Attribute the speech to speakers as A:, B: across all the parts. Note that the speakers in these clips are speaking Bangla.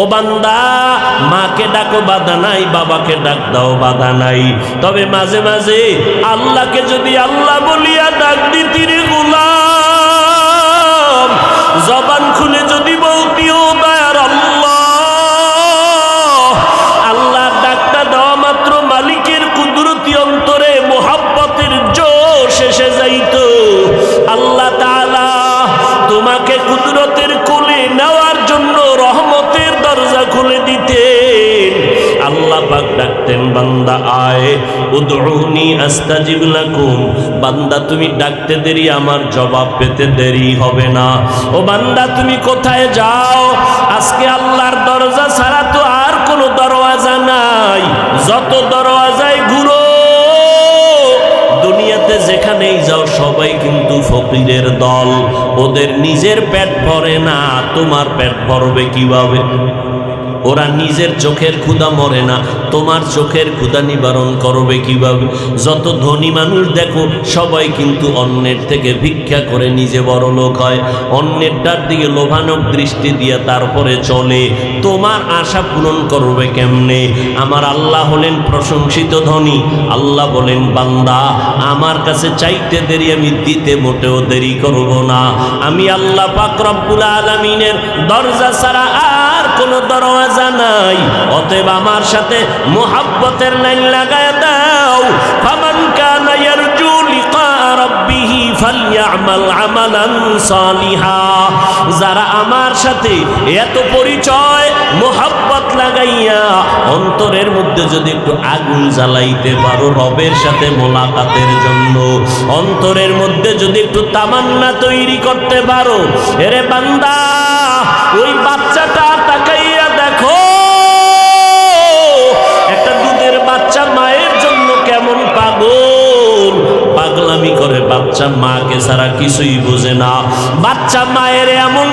A: ও বান্দা, মাকে ডাকো বাধা নাই, বাবাকে ডাক দাও বাধা নাই, তবে মাঝে মাঝে আল্লাহকে যদি আল্লাহ বলিয়া ডাক দিতি রে গোলাম, জবান খুলে যদি বলতিও দয়ার আল্লাহ, আল্লাহর ডাকটা দেওয়া মাত্র মালিকের কুদরতি অন্তরে মোহাব্বতের জোশ এসে যাইত। আল্লাহ তাআলা তোমাকে কুদরতের কোলে নেওয়ার জন্য রহমতের দরজা খুলে দিতেন। আল্লাহ পাক ডাকতেন, বান্দা আয়, উদউনি আস্তাজিব লাকুম, বান্দা তুমি ডাকতে দেরি, আমার জবাব পেতে দেরি হবে না। ও বান্দা তুমি কোথায় যাও? আজকে আল্লাহর দরজা ছাড়া তো আর কোনো দরওয়াজা নাই। যত দরওয়াজায় ঘুরো, দুনিয়াতে যেখানেই যাও সবাই কিন্তু ফকিরের দল। ওদের নিজের পেট ভরে না, তোমার পেট ভরবে কিভাবে? ওরা নিজের চোখের ক্ষুধা মরে না, তোমার চোখের ক্ষুধা নিবারণ করবে কিভাবে? যত ধনী মানুষ দেখো সবাই কিন্তু অন্যের থেকে ভিক্ষা করে নিজে বড় লোক হয়, অন্যেরটার দিকে লোভানক দৃষ্টি দিয়ে তারপরে চলে। তোমার আশা পূরণ করবে কেমনে? আমার আল্লাহ হলেন প্রশংসিত ধনী। আল্লাহ বলেন, বান্দা আমার কাছে চাইতে দেরি, আমি দিতে মোটেও দেরি করব না। আমি আল্লাহ পাক রব্বুল আলামিনের দরজা ছাড়া আর কোনো দরওয়াজা নাই। অতএব আমার সাথে মুহাব্বতের লাইন লাগায় দাও। ফামান কানা ইয়ারজু লিকা রাব্বিহি ফালইআমাল আমালান সালিহা। যারা আমার সাথে এত পরিচয় মুহাব্বত লাগাইয়া অন্তরের মধ্যে যদি একটু আগুন জ্বালাইতে পারো রবের সাথে মোলাকাতের জন্য, অন্তরের মধ্যে যদি একটু তামান্না তৈরি করতে পারো, এরে বান্দা ওই বাচ্চাটা তাকাইয়া দেখো, একটা দুধের বাচ্চা মায়ের জন্য কেমন পাগল, পাগলামি করে। বাচ্চা মাকে ছাড়া কিছুই বোঝে না। বাচ্চা মায়ের এমন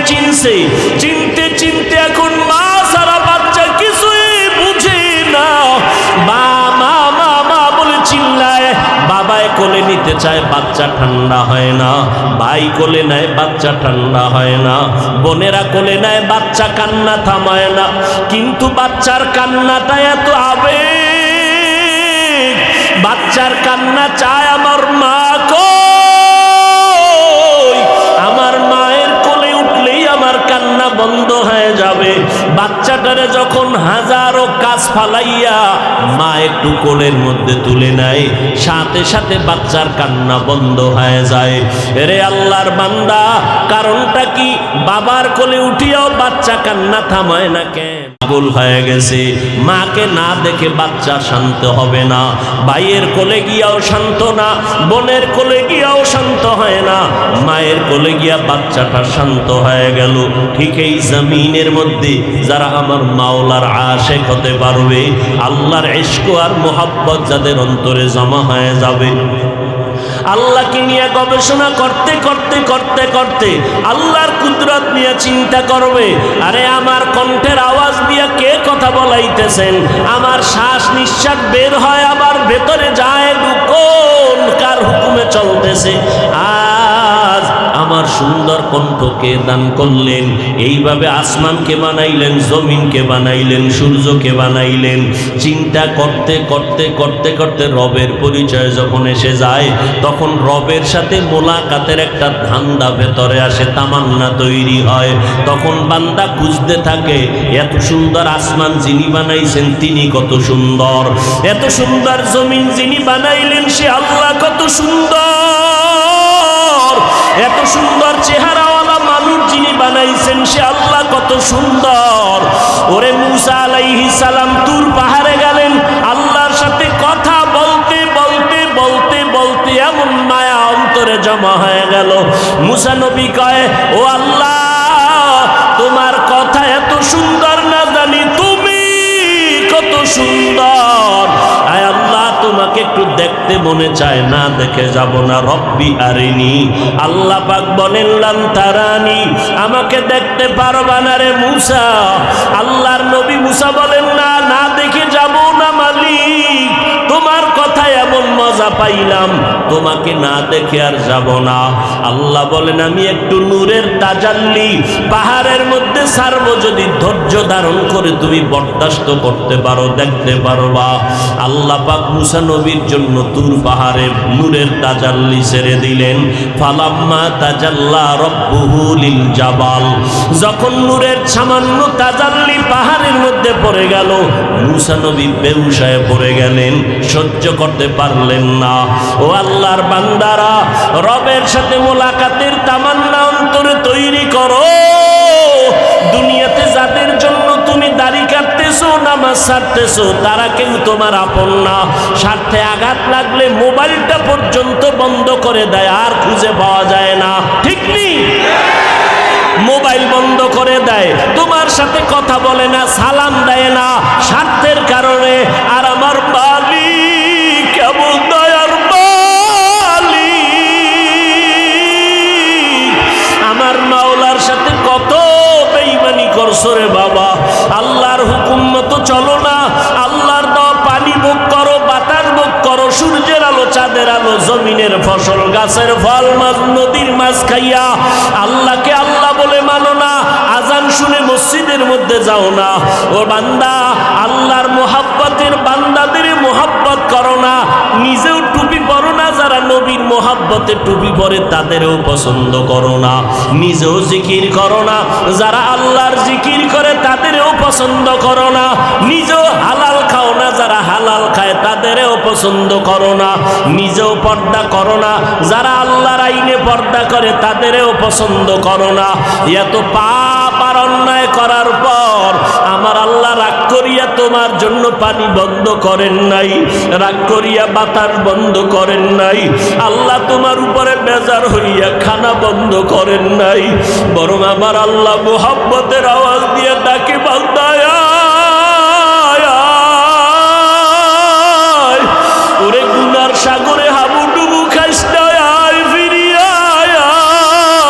A: চিনছে, চিনতে চিনতে এখন মা ছাড়া বাচ্চা কিছুই বুঝে না। মা মা মা মা বলে চিল্লায়। বাবায় কোলে নিতে চায়, বাচ্চা ঠান্ডা হয় না। ভাই কোলে নেয়, বাচ্চা ঠান্ডা হয় না। বোনেরা কোলে নেয়, বাচ্চা কান্না থামায় না। কিন্তু বাচ্চার কান্নাটা এত আবেগ, বাচ্চার কান্না চায় আমার মা কই। আমার মায়ের কোলে উঠলেই আমার কান্না বন্ধ হয়ে যাবে। বাচ্চাটারে যখন হাজারো কাজ ফালাইয়া মা একটু কোলের মধ্যে তুলে নেয়, সাথে সাথে বাচ্চার কান্না বন্ধ হয়ে যায়। রে আল্লাহর বান্দা, কারণটা কি? বাবার কোলে উঠিয়াও বাচ্চা কান্না থামায় না কেন? পাগল হয়ে গেছে। মাকে না দেখে বাচ্চা শান্ত হবে না, ভাইয়ের কোলে গিয়াও শান্ত না, বোনের কোলে গিয়াও শান্ত হয় না, মায়ের কোলে গিয়া বাচ্চাটা শান্ত হয়ে গেল। ঠিক এই জমিনের মধ্যে যারা আমার মাওলার আশিক হতে পারবে, আল্লাহর ইশক আর মোহাব্বত যাদের অন্তরে জমা হয়ে যাবে, আল্লাহকে নিয়ে গবেষণা করতে করতে করতে করতে আল্লাহর কুদরত নিয়ে চিন্তা করবে। আরে আমার কণ্ঠের আওয়াজ দিয়ে কে কথা বলাইতেছেন? আমার শ্বাস নিঃশ্বাস বের হয় আবার ভেতরে যায়, কোন কার হুকুমে চলতেছে? আজ আমার সুন্দর কণ্ঠকে দান করলেন। এইভাবে আসমানকে বানাইলেন, জমিনকে বানাইলেন, সূর্যকে বানাইলেন। চিন্তা করতে করতে করতে করতে রবের পরিচয় যখন এসে যায়, তখন রবের সাথে মোলাকাতের একটা ধান্দা ভেতরে আসে, তামান্না তৈরি হয়। তখন বান্দা খুঁজতে থাকে, এত সুন্দর আসমান যিনি বানাইছেন তিনি কত সুন্দর, এত সুন্দর জমিন যিনি বানাইলেন সে আল্লাহ কত সুন্দর, এত সুন্দর চেহারাওয়ালা মানুষ যিনি বানাইছেন সে আল্লাহ কত সুন্দর। ওরে মুসা আলাইহিস সালাম তুর পাহাড়ে গেলেন, আল্লাহর সাথে কথা বলতে বলতে বলতে বলতে এমন মায়া অন্তরে জমা হয়ে গেল। মুসা নবী কয়, ও আল্লাহ, তোমার কথা এত সুন্দর না জানি তুমি কত সুন্দর। আয় আল্লাহ, তোমাকে একটু দেখতে মনে চায়, না দেখে যাব না। রব্বি আরিনি। আল্লাহ পাক বলেন, লান তারানি, আমাকে দেখতে পারবা না রে মুসা। আল্লাহর নবী মুসা বলেন, না না দেখে যাব না মালিক, তোমার কথা এমন মজা মজা পাইলাম, তোমাকে না দেখে আর যাব না। আল্লাহ বলেন আমি একটু নূরের তাজাল্লি পাহাড়ের মধ্যে ছাড়বো, যদি ধৈর্য ধারণ করে তুমি বরদাস্ত করতে পারো, দেখতে পারবা। আল্লাহ পাক মুসা নবীর জন্য তুর পাহাড়ে নূরের তাজাল্লি ছেড়ে দিলেন। ফালাম্মা তাজাল্লা রব্বুহু লিল জাবাল, যখন নূরের সামান্য তাজাল্লি পাহাড়ের মধ্যে পড়ে গেল, মুসা নবী বেহুশ হয়ে পড়ে গেলেন, সহ্য করতে পারলেন না। ও আল্লাহর বান্দারা, রবের সাথে মোলাকাতের তামান্না অন্তরে তৈরি করো। দুনিয়াতে যাদের জন্য তুমি দাড়ি কাটতেছো, নামাজ ছাড়তেছো, তারা কেউ তোমার আপন না। স্বার্থে আঘাত লাগলে মোবাইলটা পর্যন্ত বন্ধ করে দেয়, আর খুঁজে পাওয়া যায় না, ঠিক নেই? মোবাইল বন্ধ করে দেয়, তোমার সাথে কথা বলে না, সালাম দেয় না, স্বার্থের কারণে। আর আমার মালিক কেমন দয়ার মালিক, আমার মাওলার সাথে কত বেঈমানি করছো রে বাবা। আল্লাহর হুকুম মতো চলো না, আল্লাহর দেওয়া পানি ভোগ করো, বাতাস ভোগ করো, সূর্যের আলো, চাঁদের আলো, জমিনের ফসল, গাছের ফল, মাছ, নদীর মাছ খাইয়া আল্লাহকে আল্লাহ বলে মানো না। আজান শুনে মসজিদের মধ্যে যাও না। ও বান্দা, আল্লাহর মোহাব্বতের বান্দাদের মোহাব্বত করো না, নিজেও টুপি পরো না, যারা নবীর মোহাব্বতে টুপি পরে তাদেরও পছন্দ করো না, নিজেও জিকির করো না, যারা আল্লাহর জিকির করে তাদেরও পছন্দ করো না, নিজেও হালাল খাও না, যারা হালাল খায় তাদেরও পছন্দ করো না, নিজেও পর্দা করো না, যারা আল্লাহর আইনে পর্দা করে তাদেরও পছন্দ করো না। এত পাপ আর অন্যায় করার পর আমার আল্লাহ রাগ করিয়া তোমার জন্য পানি বন্ধ করেন নাই, রাগ করিয়া বাতাস বন্ধ করেন নাই, আল্লাহ তোমার উপরে বেজার হইয়া খানা বন্ধ করেন নাই, বরং আমার আল্লাহ মোহাব্বতের আওয়াজ দিয়ে ডাকে, বান্দা ওরে গুনার সাগরে হাবুডুবু খাইস না, আয় ফিরিয়া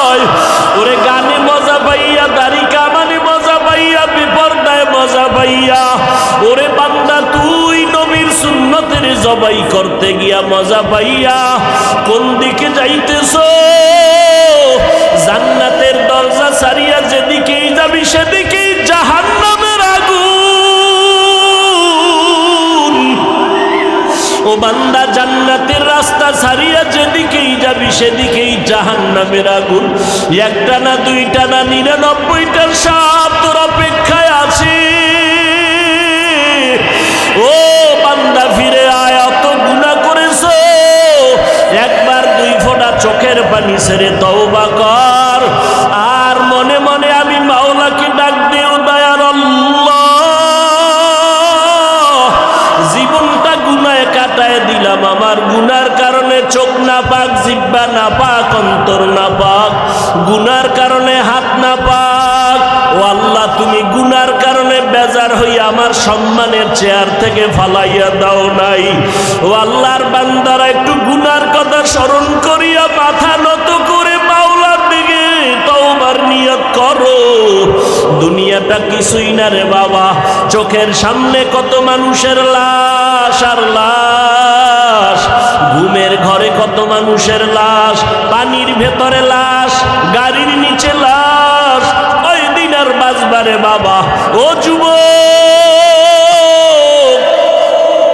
A: আয়। ওরে গানে মজা পাইয়া, দাড়ি কামানে মজা পাইয়া, বিপর্দায় মজা পাইয়া, ওরে বান্দা তুই নবীর সুন্নতের জবাই করতে গিয়া মজা পাইয়া কোন দিকে যাইতেছো? জান্নাতের দরজা ছাড়িয়া যেদিকেই যাবি সেদিকেই জাহান্নামের আগুন। ও বান্দা, জান্নাতের রাস্তা ছাড়িয়া যেদিকেই যাবি সেদিকেই জাহান্নামের আগুন। একটা না, দুইটা না, 99টার সাপ তোর অপেক্ষায় আছে। ও বান্দা, ফিরে আয়, অত গুনাহ করেছো, একবার 2 ফোঁটা চোখের পানি ছেড়ে তওবা কর, আর মনে মনে আমি মাওলাকে ডাক দেও, দয়ার আল্লাহ, জীবনটা গুনায় কাটায় দিলাম, আমার গুনার কারণে চোখ না পাক, জিহ্বা না পাক, অন্তর না পাক, গুনার কারণে হাত না পাক। ও আল্লাহ, তুমি গুনার কারণে বেজার হইয়া আমার সম্মানের চেয়ার থেকে ফালাইয়া দাও নাই। ও আল্লাহর বান্দারা, একটু গুনার কথা স্মরণ করিয়া মাথা নত করে মাওলার দিকে তওবার নিয়ত করো। দুনিয়াটা কিছুই না রে বাবা, চোখের সামনে কত মানুষের লাশ আর লাশ, ঘুমের ঘরে কত মানুষের লাশ, পানির ভেতরে লাশ, গাড়ির নিচে লাশ, ওই দিন আর বাঁচবারে বাবা। ও যুবক,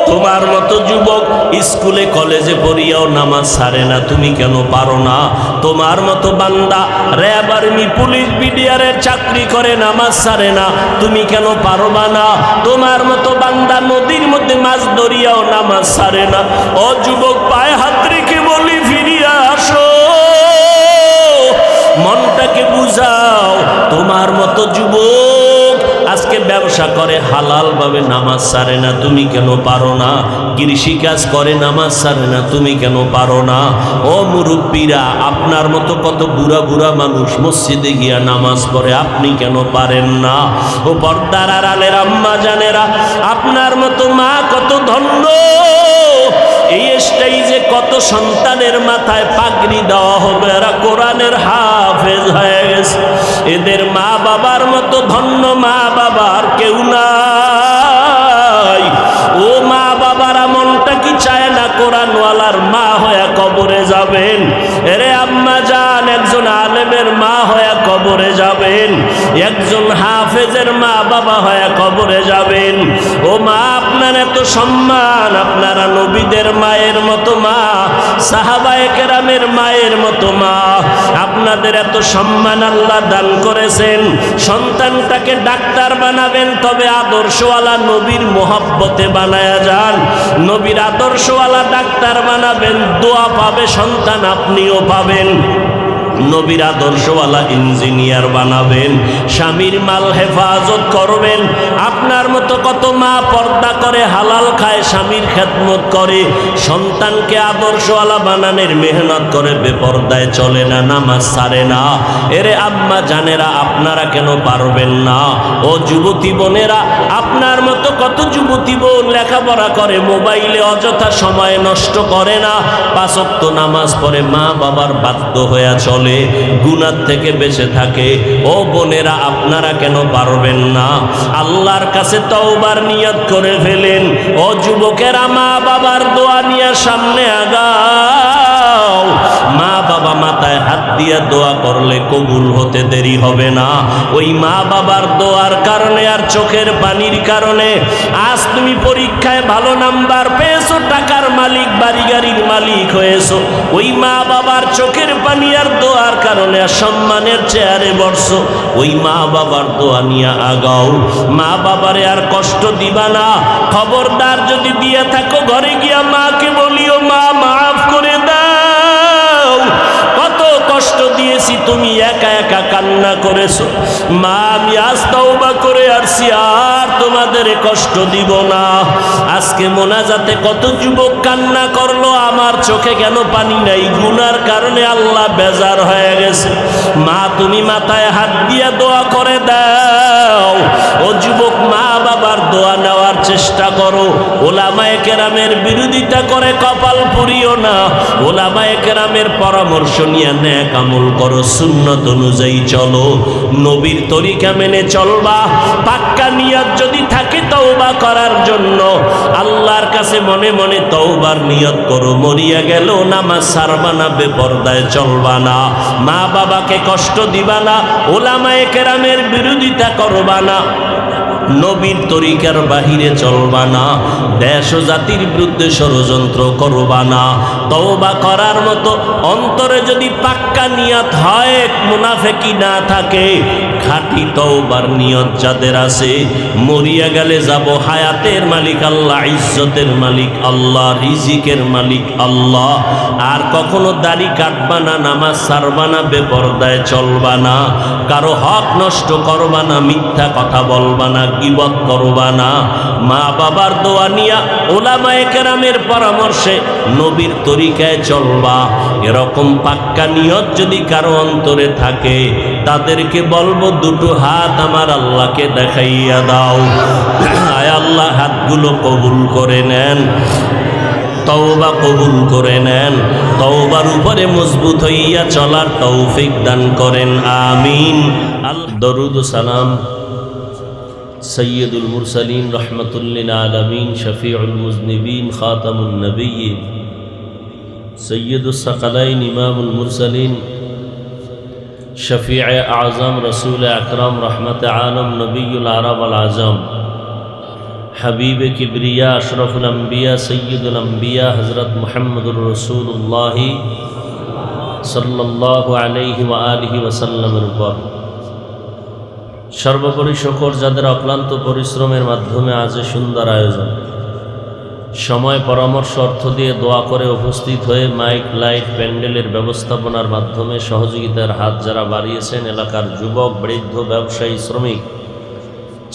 A: তোমার মতো যুবক স্কুলে কলেজে পড়িয়াও নামাজ ছাড়ে না, তুমি কেন পারো না? তোমার মতো বান্দা র্যাব, আর্মি, পুলিশ, বিডিআরের চাকরি করে, নামাজ ছাড়ে না, তুমি কেন পারবা না? তোমার মতো বান্দা নদীর মধ্যে মাছ ধরিয়াও নামাজ ছাড়ে না। ও যুবক, পায়ে হাত রেখে বলি, ফিরিয়া আসো, মনটাকে বুঝাও। তোমার মতো যুবক আজকে ব্যবসা করে, হালাল ভাবে নামাজ ছাড়ে না, তুমি কেন পারো না? কৃষিকাজ করে, নামাজ ছাড়ে না, তুমি কেন পারো না? ও মুরব্বীরা, আপনার মতো কত বুড়া বুড়া মানুষ মসজিদে গিয়া নামাজ পড়ে, আপনি কেন পারেন না? ও পর্দার আড়ালের আম্মা জানেরা, আপনার মতো মা কত ধন্য, এই স্টেজে কত সন্তানের মাথায় পাগড়ি দেওয়া হবে, এরা কোরআনের হাফেজ হয়ে গেছে। এদের মা বাবার মতো ধন্য মা বাবার কেউ নাই। ও মা বাবারা, মনটা কি চায় না কোরআনওয়ালার বাবা হয়ে কবরে যাবেন। ও মা, আপনার এত সম্মান, আপনারা নবীদের মায়ের মতো মা, সাহাবায়ে কেরামের মায়ের মতো মা, আপনাদের এত সম্মান আল্লাহ দান করেছেন। সন্তানটাকে ডাক্তার বানাবেন, তবে আদর্শওয়ালা নবীর মোহাব্বতে বানায়া যান। নবীর আদর্শওয়ালা ডাক্তার বানাবেন, দোয়া পাবে সন্তান, আপনিও পাবেন। নবীর আদর্শওয়ালা ইঞ্জিনিয়ার বানাবেন, স্বামীর মাল হেফাজত করবেন। আপনার মতো কত মা পর্দা করে, হালাল খায়, স্বামীর খেদমত করে, সন্তানকে আদর্শওয়ালা বানানোর মেহনত করে, বেপর্দায় চলে না, নামাজ ছাড়ে না। এরে আম্মা জানেরা, আপনারা কেন পারবেন না? ও যুবতী বোনেরা, আপনার মতো কত যুবতী বোন লেখাপড়া করে, মোবাইলে অযথা সময় নষ্ট করে না, 5 ওয়াক্ত নামাজ পড়ে, মা বাবার বাধ্য হয়ে চলে, গুনাহ থেকে বেঁচে থাকে। ও বোনেরা, আপনারা কেন পারবেন না? আল্লাহর কাছে তওবার নিয়ত করে ফেলেন। ও যুবকেরা, মা বাবার দোয়া নিয়ে সামনে আগাও। মা বাবা মাথায় হাত দিয়ে দোয়া করলে কবুল হতে দেরি হবে না। ওই মা বাবার দোয়ার কারণে আর চোখের পানির কারণে আজ তুমি পরীক্ষায় ভালো নাম্বার পেয়েছো, টাকার মালিক, বাড়ি গাড়ির মালিক হয়েছো। ওই মা বাবার চোখের পানি আর দোয়ার কারণে আর সম্মানের চেয়ারে বসছো। ওই মা বাবার দোয়া নিয়ে আগাও। মা বাবারে আর কষ্ট দিবা না। খবরদার যদি দিয়ে থাকো, ঘরে গিয়া মাকে বলিও, মা মাফ করে দাও, কত কষ্ট দিয়েছি, তুমি একা একা কান্না করেছো। মা, আমি আজ তওবা করে আসছি, আর তোমাদের কষ্ট দিব না। আজকে মোনাজাতে কত যুবক কান্না করলো, আমার চোখে কেন পানি নাই? গুনার কারণে আল্লাহ বেজার হয়ে গেছে। মা, তুমি মাথায় হাত দিয়া দোয়া করে দাও। ও যুবক, মা বাবার দোয়া নেওয়ার চেষ্টা করো। ওলামায়ে কেরামের বিরোধিতা করে কপাল পুরিও না। ওলামায়ে কেরামের পরামর্শ নিয়ে নেক আমল করো, সুন্নত অনুযায়ী চলো, নবীর তরিকা মেনে চলবা। পাক্কা নিয়ত যদি থাকে তওবা করার জন্য, আল্লাহর কাছে মনে মনে তওবার নিয়ত করো। মরিয়া গেল নামাজ ছাড়বা না, বেপরদায় চলবা না, মা বাবাকে কষ্ট দিবা না, ওলামায়ে কেরামের বিরোধিতা করবা না, নবীর তরিকার বাহিরে চলবা না, দেশ ও জাতির বিরুদ্ধে ষড়যন্ত্র করবা না। তওবা করার মতো অন্তরে যদি পাক্কা নিয়ত হয়, মুনাফিকি না থাকে, খাঁটি তওবার নিয়ত যাদের আছে, মরিয়া গেলে যাব, হায়াতের মালিক আল্লাহ, ইজ্জতের মালিক আল্লাহ, রিজিকের মালিক আল্লাহ। আর কখনো দাড়ি কাটবা না, নামাজ ছাড়বা না, বেপরদায় চলবা না, কারো হক নষ্ট করবা না, মিথ্যা কথা বলবা না, গীবত করবা না। মা বাবার দোয়া নিয়া, ওলামায়ে কেরামের পরামর্শে নবীর তরিকায় চলবা। এরকম পাক্কা নিয়ত যদি কারো অন্তরে থাকে, তাদেরকে বলবো, দুটো হাত আমার আল্লাহকে দেখাইয়া দাও। আয় আল্লাহ, হাতগুলো কবুল করে নেন, তওবা কবুল করে নেন, তওবার উপরে মজবুত হইয়া চলার তৌফিক দান করেন, আমিন। দরুদ ও সালাম সৈয়দুল মুরসালিন রহমাতুল লিল আলামিন, শফিউল মুজনিবিন, খাতামুন নবিয়্যিন, সৈয়দুস সাকালাইন, ইমামুল মুরসালিন, শফিয়ে আজম, রসুল আকরম, রহমত আলম, নবীল আরব আল আজম, হাবিব কিবরিয়া, আশরফুল আম্বিয়া, সৈয়দুল আম্বিয়া, হজরত মুহাম্মদুর রসুল্লাহ সাল্লাল্লাহু আলাইহি ওয়া আলিহি ওয়াসাল্লামের উপর সর্বোপরি শকর, যাদের অক্লান্ত পরিশ্রমের মাধ্যমে আজ সুন্দর আয়োজন, সময়, পরামর্শ, অর্থ দিয়ে দোয়া করে উপস্থিত হয়ে মাইক, লাইট, প্যান্ডেলের ব্যবস্থাপনার মাধ্যমে সহযোগিতার হাত যারা বাড়িয়েছেন, এলাকার যুবক, বৃদ্ধ, ব্যবসায়ী, শ্রমিক,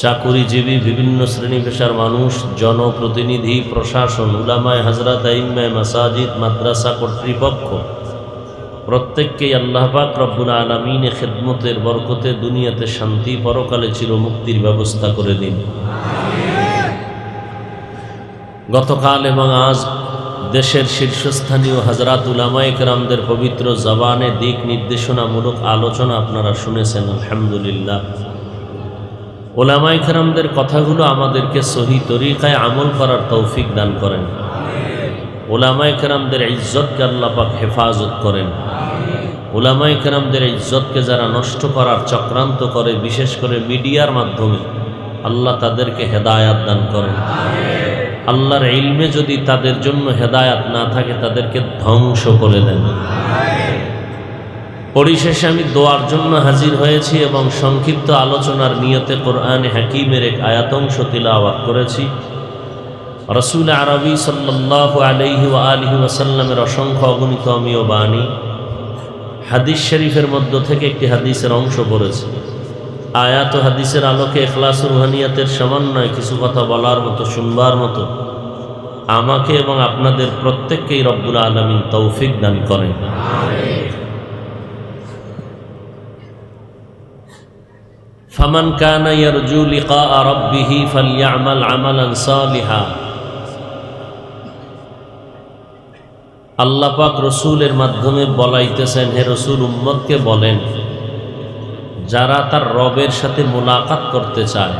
A: চাকুরিজীবী, বিভিন্ন শ্রেণী পেশার মানুষ, জনপ্রতিনিধি, প্রশাসন, উলামায়ে হযরত, আইম্মায়ে মাসাজিদ, মাদ্রাসা কর্তৃপক্ষ, প্রত্যেককেই আল্লাহ পাক রব্বুল আলামিনের খিদমতের বরকতে দুনিয়াতে শান্তি, পরকালে চিরমুক্তির ব্যবস্থা করে দিন। গতকাল এবং আজ দেশের শীর্ষস্থানীয় হযরত উলামায়ে কেরামদের পবিত্র জবানে দিক নির্দেশনামূলক আলোচনা আপনারা শুনেছেন, আলহামদুলিল্লাহ। উলামায়ে কেরামদের কথাগুলো আমাদেরকে সহি তরিকায় আমল করার তৌফিক দান করেন। উলামায়ে কেরামদের ইজ্জতকে আল্লাহ পাক হেফাজত করেন। উলামায়ে কেরামদের ইজ্জতকে যারা নষ্ট করার চক্রান্ত করে, বিশেষ করে মিডিয়ার মাধ্যমে, আল্লাহ তাদেরকে হেদায়াত দান করেন। আল্লাহর ইলমে যদি তাদের জন্য হেদায়াত না থাকে তাদেরকে ধ্বংস করে দেন। পরিশেষে আমি দোয়ার জন্য হাজির হয়েছি এবং সংক্ষিপ্ত আলোচনার নিয়তে কোরআনে হাকিমের এক আয়াতংশ তিলাওয়াত করেছি। রাসূল আরবি সাল্লাল্লাহু আলাইহি ওয়া আলিহি ওয়াসাল্লামের অসংখ্য অগণিত অমীয় বাণী, হাদিস শরীফের মধ্য থেকে একটি হাদিসের অংশ পড়েছি। আয়াত ও হাদিসের আলোকে ইখলাস ও রুহানিয়াতের সমন্বয়ে কিছু কথা বলার মতো, শুনবার মতো আমাকে এবং আপনাদের প্রত্যেককেই রব্বুল আলামিন তৌফিক দান করেন। ফামান কানা ইয়ারজু লিকা রাব্বিহি ফালইআমাল আমালান সালিহা। আল্লাহ পাক রসুলের মাধ্যমে বলাইতেছেন, হে রসুল উম্মতকে বলেন, যারা তার রবের সাথে মোলাকাত করতে চায়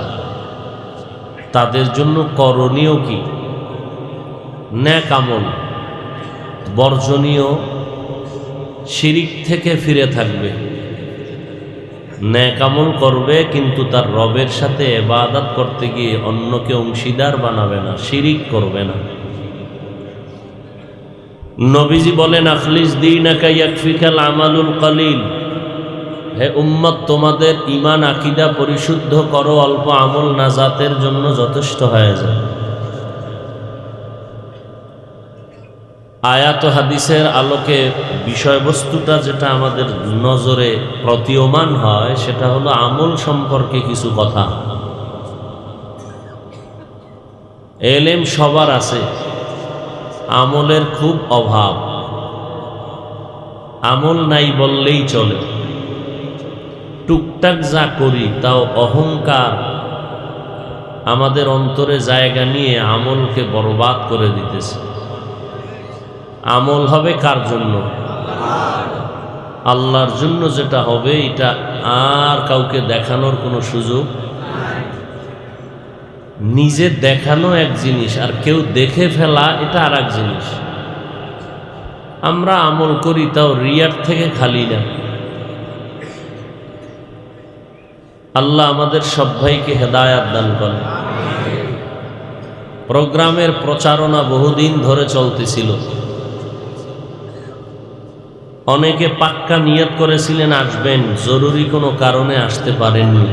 A: তাদের জন্য করণীয় কি? নেক আমল, বর্জনীয় শিরিক থেকে ফিরে থাকবে। নেক আমল করবে কিন্তু তার রবের সাথে ইবাদত করতে গিয়ে অন্যকে অংশীদার বানাবে না, শিরিক করবে না। নবীজি বলেন, আখলিস দীনাকা ইয়াকফিকাল আমালুল কলিল। হে উম্মত, তোমাদের ঈমান আকীদা পরিশুদ্ধ করো, অল্প আমল নাজাতের জন্য যথেষ্ট হয়ে যায়। আয়াত ও হাদিসের আলোকে বিষয়বস্তুটা যেটা আমাদের নজরে প্রতীয়মান হয় সেটা হলো আমল সম্পর্কে কিছু কথা। এলেম সবার আছে, আমলের খুব অভাব। আমল নাই বললেই চলে। টুকটাক যা করি তাও অহংকার আমাদের অন্তরে জায়গা নিয়ে আমলকে বরবাদ করে দিতেছে। আমল হবে কার জন্য? আল্লাহর জন্য যেটা হবে এটা আর কাউকে দেখানোর কোনো সুযোগ। নিজে দেখানো এক জিনিস আর কেউ দেখে ফেলা এটা আর এক জিনিস। আমরা আমল করি তাও রিয়ার থেকে খালি না। আল্লাহ আমাদের সব ভাইকে হেদায়াত দান করেন। প্রোগ্রামের প্রচারণা বহুদিন ধরে চলতেছিল। অনেকে পাক্কা নিয়ত করেছিলেন আসবেন, জরুরি কোনো কারণে আসতে পারেননি।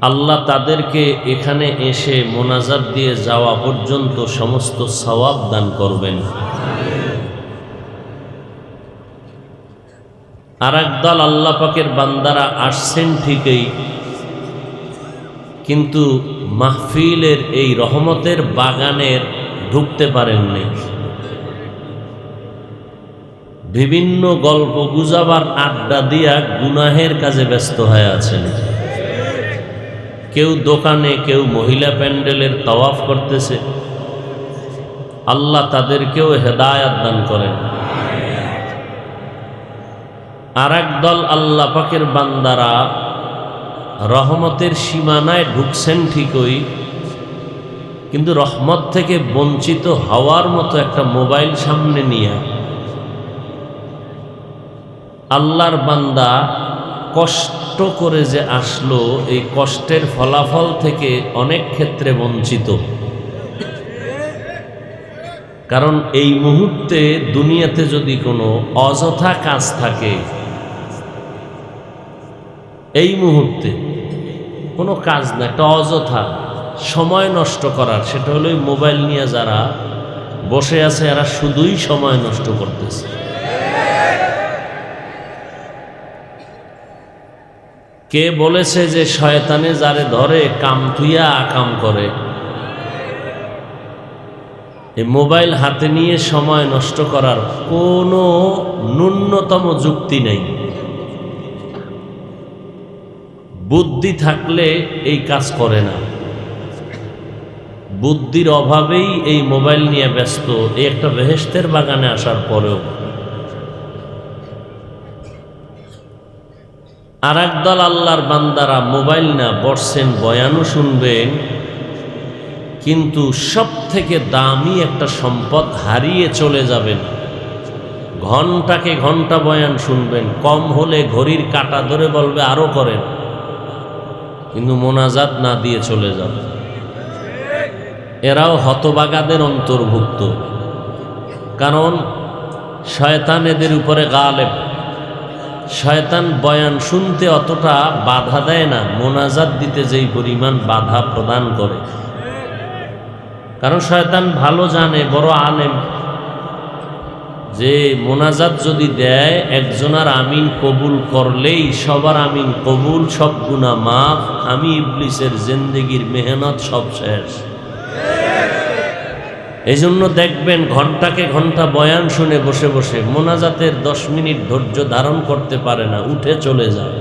A: আল্লাহ তাদেরকে এখানে এসে মোনাজাত দিয়ে যাওয়া পর্যন্ত সমস্ত সওয়াব দান করবেন। আর একদল আল্লাহ পাকের বান্দারা আসছেন ঠিকই, কিন্তু মাহফিলের এই রহমতের বাগানের ঢুকতে পারেননি। বিভিন্ন গল্প গুজবার আড্ডা দিয়া গুনাহের কাজে ব্যস্ত হয়ে আছেন। কেউ দোকানে, কেউ মহিলা প্যান্ডেলের তাওয়াফ করতেছে। আল্লাহ তাদেরকেও হেদায়াত দান করেন। আর একদল আল্লাহ পাকের বান্দারা রহমতের সীমানায় ঢুকছেন ঠিকই, কিন্তু রহমত থেকে বঞ্চিত হওয়ার মতো একটা মোবাইল সামনে নিয়ে আল্লাহর বান্দা কষ্ট করে যে আসলো, এই কষ্টের ফলাফল থেকে অনেক ক্ষেত্রে বঞ্চিত। কারণ এই মুহূর্তে দুনিয়াতে যদি কোনো অযথা কাজ থাকে, এই মুহূর্তে কোনো কাজ না, একটা অযথা সময় নষ্ট করার, সেটা হলো মোবাইল নিয়ে যারা বসে আছে এরা শুধুই সময় নষ্ট করতেছে। কে বলেছে যে শয়তানে যারে ধরে কাম থুইয়া আকাম করে? এই মোবাইল হাতে নিয়ে সময় নষ্ট করার কোনো ন্যূনতম যুক্তি নেই। বুদ্ধি থাকলে এই কাজ করে না। বুদ্ধির অভাবেই এই মোবাইল নিয়ে ব্যস্ত, এই একটা বেহেশতের বাগানে আসার পরেও। আর একদল আল্লাহর বান্দারা মোবাইল না, বসছেন বয়ানও শুনবেন, কিন্তু সব থেকে দামি একটা সম্পদ হারিয়ে চলে যাবেন। ঘন্টাকে ঘন্টা বয়ান শুনবেন, কম হলে ঘড়ির কাঁটা ধরে বলবে আরো করেন। কিন্তু মোনাজাত না দিয়ে চলে যাবে। এরাও হতভাগাদের অন্তর্ভুক্ত, কারণ শয়তান এদের উপরে গালেব। শয়তান বয়ান শুনতে অতটা বাধা দেয় না, মোনাজাত দিতে যেই পরিমাণ বাধা প্রদান করে। কারণ শয়তান ভালো জানে, বড় আলেম, যে মোনাজাত যদি দেয় একজনের আমিন কবুল করলেই সবার আমিন কবুল, সব গুনাহ মাফ, আমি ইবলিসের জিন্দেগির মেহনত সব শেষ। এই জন্য দেখবেন ঘন্টাকে ঘন্টা বয়ান শুনে বসে বসে মোনাজাতের 10 মিনিট ধৈর্য ধারণ করতে পারে না, উঠে চলে যায়।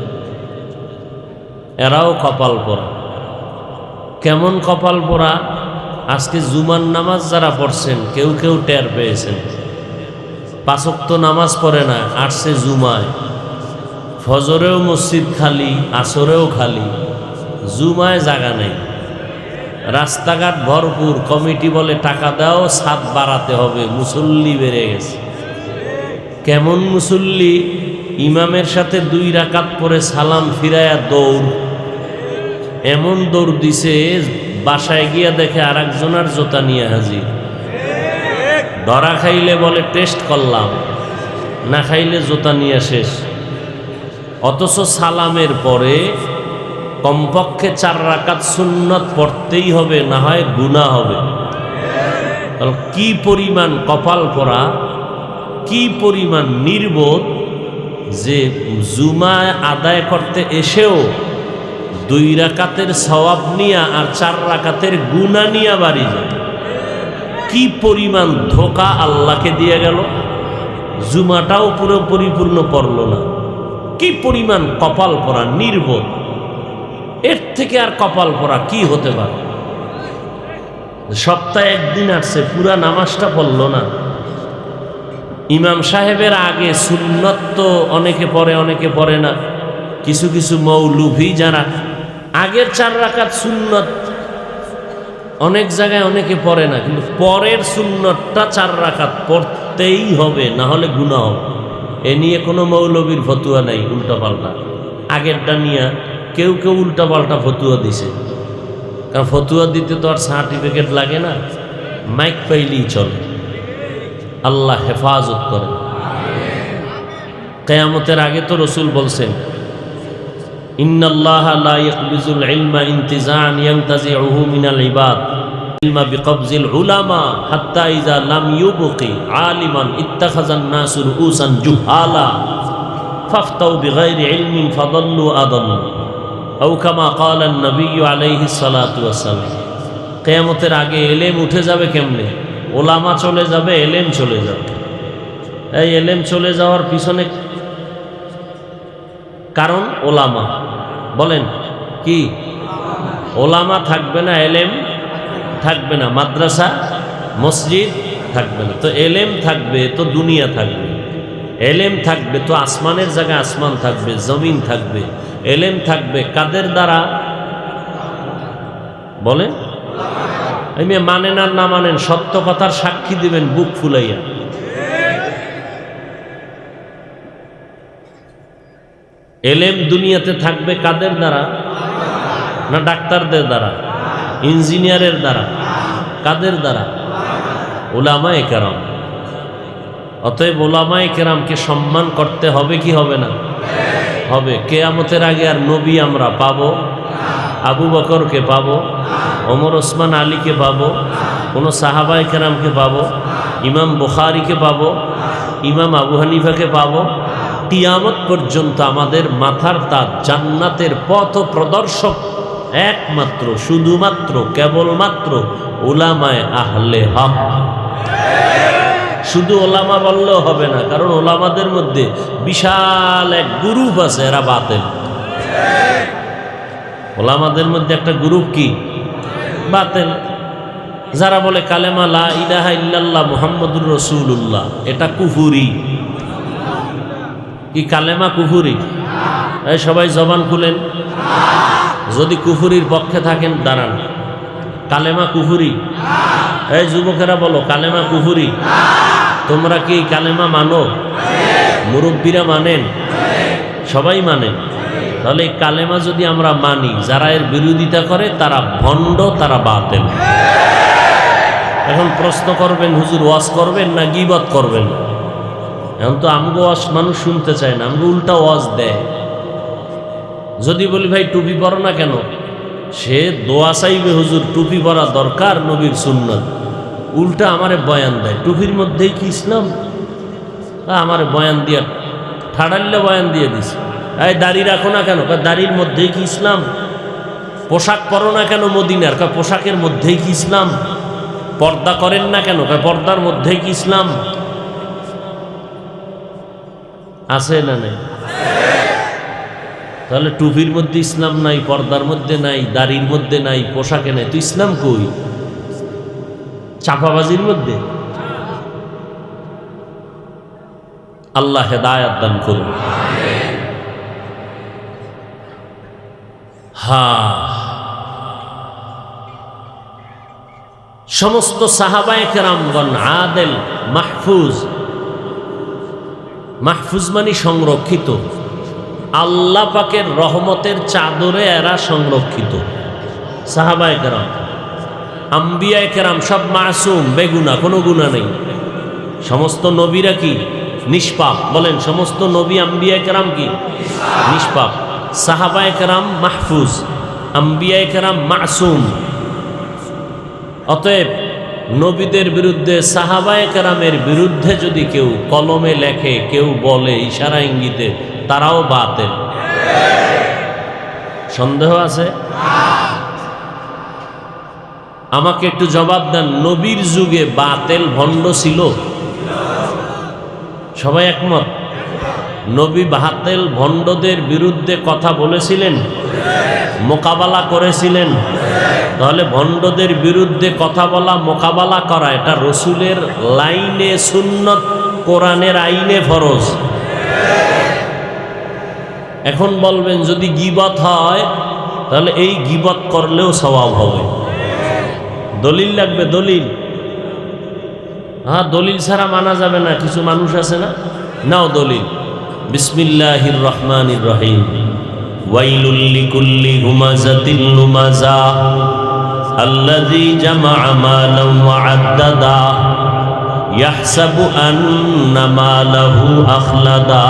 A: এরাও কপাল পোড়া। কেমন কপাল পোড়া? আজকে জুমার নামাজ যারা পড়ছেন কেউ কেউ টের পেয়েছেন, 5 ওয়াক্ত নামাজ পড়ে না, আসছে জুমায়। ফজরেও মসজিদ খালি, আসরেও খালি, জুমায় জায়গা নেই, রাস্তাঘাট ভরপুর। কমিটি বলে টাকা দাও, ছাদ বাড়াতে হবে, মুসল্লি বেড়ে গেছে। কেমন মুসল্লি? ইমামের সাথে 2 রাকাত পরে সালাম ফিরায়া দৌড়, এমন দৌড় দিছে বাসায় গিয়া দেখে আরেকজনের জোতা নিয়ে হাজির। ধরা খাইলে বলে টেস্ট করলাম, না খাইলে জোতা নিয়ে শেষ। অথচ সালামের পরে কমপক্ষে 4 রাকাত সুন্নত পড়তেই হবে, না হয় গুনাহ হবে। কি পরিমাণ কপাল পোড়া, কি পরিমাণ নির্বোধ যে জুমা আদায় করতে এসেও 2 রাকাতের সওয়াব নিয়া আর 4 রাকাতের গুনাহ নিয়া বাড়ি যায়। কি পরিমাণ ধোঁকা আল্লাহকে দিয়ে গেল, জুমাটাও পুরো পরিপূর্ণ পড়ল না। কি পরিমাণ কপাল পোড়া, নির্বোধ। এর থেকে আর কপাল পোড়া কি হতে পারে? সপ্তাহে 1 দিন আসছে, পুরা নামাজটা পড়ল না। ইমাম সাহেবের আগে সুন্নত তো অনেকে পড়ে, অনেকে পড়ে না। কিছু কিছু মৌলভী যারা আগের 4 রাকাত সুন্নত অনেক জায়গায় অনেকে পড়ে না, কিন্তু পরের সুন্নতটা 4 রাকাত পড়তেই হবে, না হলে গুনাহ হবে। এ নিয়ে কোনো মৌলবীর ফতুয়া নাই, উল্টাপাল্টা। আগেরটা নিয়ে কেউ কেউ উল্টাপাল্টা ফতুয়া দিছে, কারণ ফতুয়া দিতে তো আর সার্টিফিকেট লাগে না, মাইক পাইলেই চলে। আল্লাহ হেফাজত করেন। কিয়ামতের আগে তো রসুল বলছেন, ইন্নাল্লাহা লা ইয়াকবিজুল ইলমা ইনতিজাআন ইয়ানতাজিউহু মিনাল ইবাদ ইলমা বিকবজিল উলামা হাত্তা ইযা লাম ইউবকি আলিমান ইত্তাখাযান নাসু রুউসান জুহালা ফাফতাউ বিগাইরি ইলমিন ফাদাল্লু আদাল্লু আও কামা ক্বালা an-নবী আলাইহিস সালাতু ওয়াস সালাম। কিয়ামতের আগে এলেম উঠে যাবে কেমনে? ওলামা চলে যাবে, এলেম চলে যাবে। এই এলেম চলে যাওয়ার পিছনে কারণ ওলামা। বলেন কি? ওলামা থাকবে না, এলেম থাকবে না, মাদ্রাসা মসজিদ থাকবে না। তো এলেম থাকবে তো দুনিয়া থাকবে, এলেম থাকবে তো আসমানের জায়গায় আসমান থাকবে, জমিন থাকবে। এলেম থাকবে কাদের দ্বারা? বলেন। এমনি মানেন আর না মানেন, সত্য কথার সাক্ষী দিবেন বুক ফুলাইয়া। এলেম দুনিয়াতে থাকবে কাদের দ্বারা? না ডাক্তারদের দ্বারা, ইঞ্জিনিয়ারের দ্বারা, কাদের দ্বারা? উলামায়ে কেরাম। অতএব উলামায়ে কেরামকে সম্মান করতে হবে কি হবে না? হবে। কিয়ামতের আগে আর নবী আমরা পাবো? আবু বকরকে পাবো, ওমর ওসমান আলীকে পাবো, কোনো সাহাবায়ে কেরামকে পাবো, ইমাম বুখারীকে পাবো, ইমাম আবু হানিফাকে পাবো? কিয়ামত পর্যন্ত আমাদের মাথার তাজ, জান্নাতের পথ প্রদর্শক একমাত্র, শুধুমাত্র, কেবলমাত্র উলামায়ে আহলে হক। শুধু ওলামা বললেও হবে না, কারণ ওলামাদের মধ্যে বিশাল এক গ্রুপ আছে, এরা বাতিল। ওলামাদের মধ্যে একটা গ্রুপ কি? বাতিল। যারা বলে কালেমা লা ইলাহা ইল্লাল্লাহ মুহাম্মাদুর রাসূলুল্লাহ, এটা কুফরি। কি কালেমা কুফরি? এই সবাই জবান খুলেন। যদি কুফরির পক্ষে থাকেন দাঁড়ান। কালেমা কুফরি? এই যুবকেরা বলো কালেমা কুফরি। তোমরা কি কালেমা মানো? মুরব্বীরা মানেন? সবাই মানেন? তাহলে এই কালেমা যদি আমরা মানি, যারা এর বিরোধিতা করে তারা ভণ্ড, তারা বাতিল। এখন প্রশ্ন করবেন, হুজুর ওয়াজ করবেন না গীবত করবেন? এখন তো আমগো ওয়াজ মানুষ শুনতে চায় না, আমগো উল্টা ওয়াজ দেয়। যদি বলি ভাই টুপি পরো না কেন, সে দোয়া চাইবে হুজুর টুপি পরা দরকার, নবীর সুন্নত। উল্টা আমারে বয়ান দেয়, টুপির মধ্যেই কি ইসলাম? আমারে বয়ান দিয়া ঠাড়াল্লে বয়ান দিয়ে দিছে। এই দাড়ি রাখো না কেন, দাড়ির মধ্যেই কি ইসলাম? পোশাক পরো না কেন মদিনার, পোশাকের মধ্যেই কি ইসলাম? পর্দা করেন না কেন, পর্দার মধ্যেই কি ইসলাম? আছে না নেই? তাহলে টুপির মধ্যে ইসলাম নাই, পর্দার মধ্যে নাই, দাড়ির মধ্যে নাই, পোশাকে নাই, তো ইসলাম কই? চাপাবাজির মধ্যে? আল্লাহ হেদায়াত দান করুন। সমস্ত সাহাবায়ে কেরামগণ আদেল, মাহফুজ। মাহফুজ মানে সংরক্ষিত, আল্লাহ পাকের রহমতের চাদরে এরা সংরক্ষিত। সাহাবায়ে কেরাম, আম্বিয়ায়ে কেরাম সব মাসুম, বেগুনা, কোনো গুনাহ নেই। সমস্ত নবীরা কি? নিষ্পাপ। বলেন, সমস্ত নবী আম্বিয়ায়ে কেরাম কি? নিষ্পাপ। সাহাবায়ে কেরাম মাহফুজ, আম্বিয়ায়ে কেরাম মাসুম। অতএব নবীদের বিরুদ্ধে, সাহাবায়ে কেরামের বিরুদ্ধে যদি কেউ কলমে লেখে, কেউ বলে ইশারা ইঙ্গিতে, তারাও বাতিল। সন্দেহ আছে? আমাকে একটু জবাব দেন, নবীর যুগে বাতিল ভণ্ড ছিল? সবাই একমত? নবী বাতিল ভণ্ডদের বিরুদ্ধে কথা বলেছিলেন, মোকাবেলা করেছিলেন। তাহলে ভণ্ডদের বিরুদ্ধে কথা বলা, মোকাবেলা করা, এটা রসুলের লাইনে সুন্নত, কোরআনের আইনে ফরজ। এখন বলবেন যদি গীবত হয়, তাহলে এই গীবত করলেও সওয়াব হবে। দলিল লাগবে, দলিল। হ্যাঁ, দলিল ছাড়া মানা যাবে না। কিছু মানুষ আছে না, নাও দলিল। বিসমিল্লাহির রহমানির রহিম। ওয়াইলুল লিকুল্লি হুমাযাতিল লুমাযা আল্লাযী জামাআ মালান ওয়া আদ্দাদা ইয়াহসাবু আন্না মালাহু আখলাদা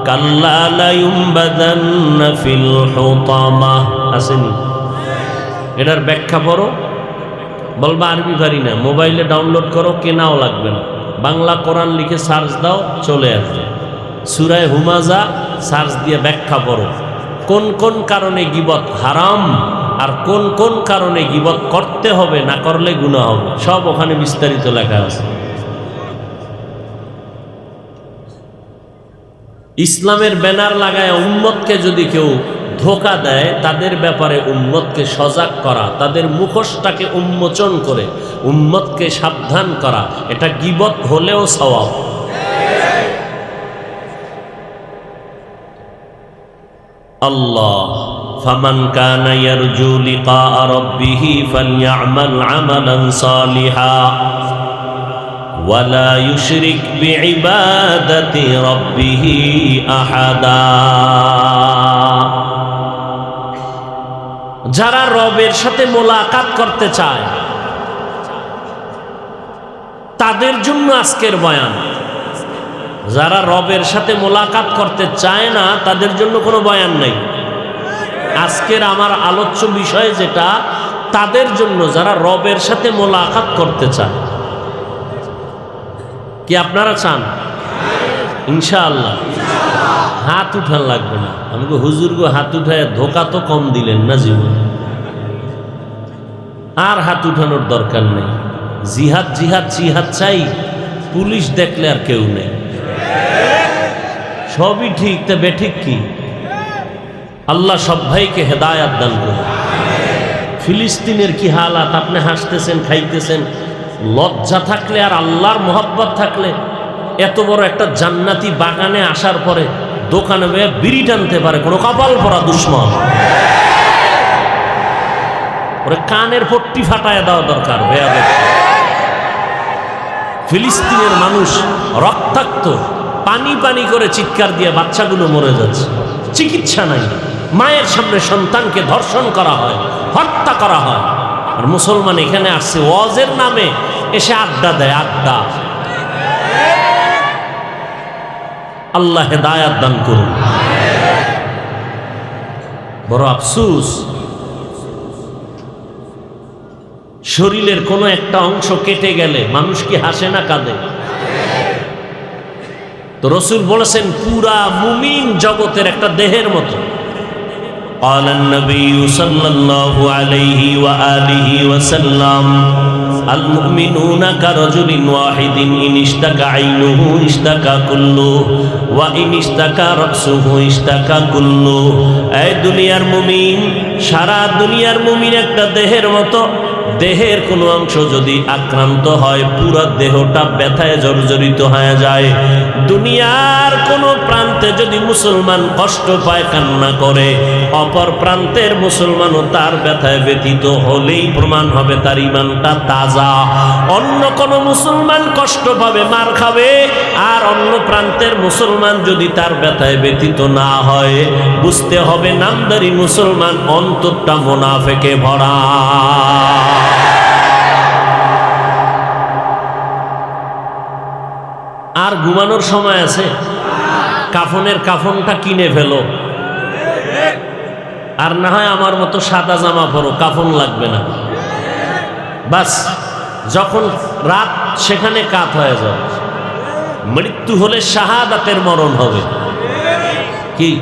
A: কাল্লা লা ইউমবাদান্না ফিল হুতামা। আসেনি? এটার ব্যাখ্যা পড়ো। বলবা আরবি পারি না, মোবাইলে ডাউনলোড করো, কেনাও লাগবে না। বাংলা কোরআন লিখে সার্চ দাও, চলে আসবে। সূরা হুমাযা সার্চ দিয়ে ব্যাখ্যা পড়ো, কোন কোন কারণে গীবত হারাম আর কোন কোন কারণে গীবত করতে হবে, না করলে গুনাহ হবে, সব ওখানে বিস্তারিত লেখা আছে। ইসলামের ব্যানার লাগায় উম্মতকে যদি কেউ ধোঁকা দেয়, তাদের ব্যাপারে উম্মতকে সজাগ করা, তাদের মুখোশটাকে উন্মোচন করে উম্মতকে সাবধান করা, এটা গীবত হলেও সওয়াব। আল্লাহ ফামান কানা ইয়ারজু লিকা রাব্বিহি ফালইআমাল আমালান সালিহা ওয়ালা ইউশরিক বিইবাদাতি রাব্বিহি আহাদা। যারা রবের সাথে মোলাকাত করতে চায় তাদের জন্য আজকের বয়ান। যারা রবের সাথে মোলাকাত করতে চায় না তাদের জন্য কোনো বয়ান নাই। আজকের আমার আলোচ্য বিষয় যেটা, তাদের জন্য যারা রবের সাথে মোলাকাত করতে চায়। কি আপনারা চান? ইনশাআল্লাহ। হাত উঠান লাগবে না। আমাকে হুজুর গো হাত উঠায় ধোকা তো কম দিলেন না জীবন, আর হাত উঠানোর দরকার নেই। জিহাদ জিহাদ জিহাদ চাই, পুলিশ দেখলে আর কেউ নেই। সবই ঠিক, তা বেঠিক কি? আল্লাহ সব ভাইকে হেদায়াত দান করুন। ফিলিস্তিনের কি হালাত, আপনি হাসতেছেন, খাইতেছেন। লজ্জা থাকলে আর আল্লাহর মোহাব্বত থাকলে এত বড় একটা জান্নাতি বাগানে আসার পরে দোকানে বিড়ি টানতে পারে কোনো কপাল পরা দুশ্মন? ওরে কানের পট্টি ফাটায় দেওয়া দরকার। ফিলিস্তিনের মানুষ রক্তাক্ত, পানি পানি করে চিৎকার দিয়ে বাচ্চাগুলো মরে যাচ্ছে। চিকিৎসা নাই। মায়ের সামনে সন্তানকে ধর্ষণ করা হয়, হত্যা করা হয়। আর মুসলমান এখানে আসছে ওয়াজের নামে, এসে আড্ডা দেয়, আড্ডা। আল্লাহ হেদায়াত দান করুন। বড় আফসোস, শরীরের কোনো একটা অংশ কেটে গেলে মানুষ কি হাসে না কাঁদে? তো রাসূল বলেছেন পুরা মুমিন জগতের একটা দেহের মতো। قال النبي صلى الله عليه وآله وسلم المؤمنون كرجل واحد إن اشتكى عينه اشتكى كله وإن اشتكى رأسه اشتكى كله। এই দুনিয়ার মুমিন, সারা দুনিয়ার মুমিন একটা দেহের মতো। দেহের কোনো অংশ যদি আক্রান্ত হয় পুরো দেহটা ব্যথায় জর্জরিত হয়ে যায়। দুনিয়ার কোনো প্রান্তে যদি মুসলমান কষ্ট পায়, কান্না করে, অপর প্রান্তের মুসলমানও তার ব্যথায় ব্যথিত হলেই প্রমাণ হবে তার ঈমানটা তাজা। অন্য কোনো মুসলমান কষ্ট পাবে, মার খাবে, আর অন্য প্রান্তের মুসলমান যদি তার ব্যথায় ব্যথিত না হয়, বুঝতে হবে নামদারি মুসলমান, অন্তরটা মুনাফিকে ভরা। আর ঘুমানোর সময় আছে? কাফনের কাফনটা কিনে ফেলো, আর না হয় আমার মতো সাদা জামা পরো, কাফন লাগবে না। বাস যখন রাত সেখানে কাত হয়ে যাবে। মৃত্যু হলে শাহাদাতের মরণ হবে।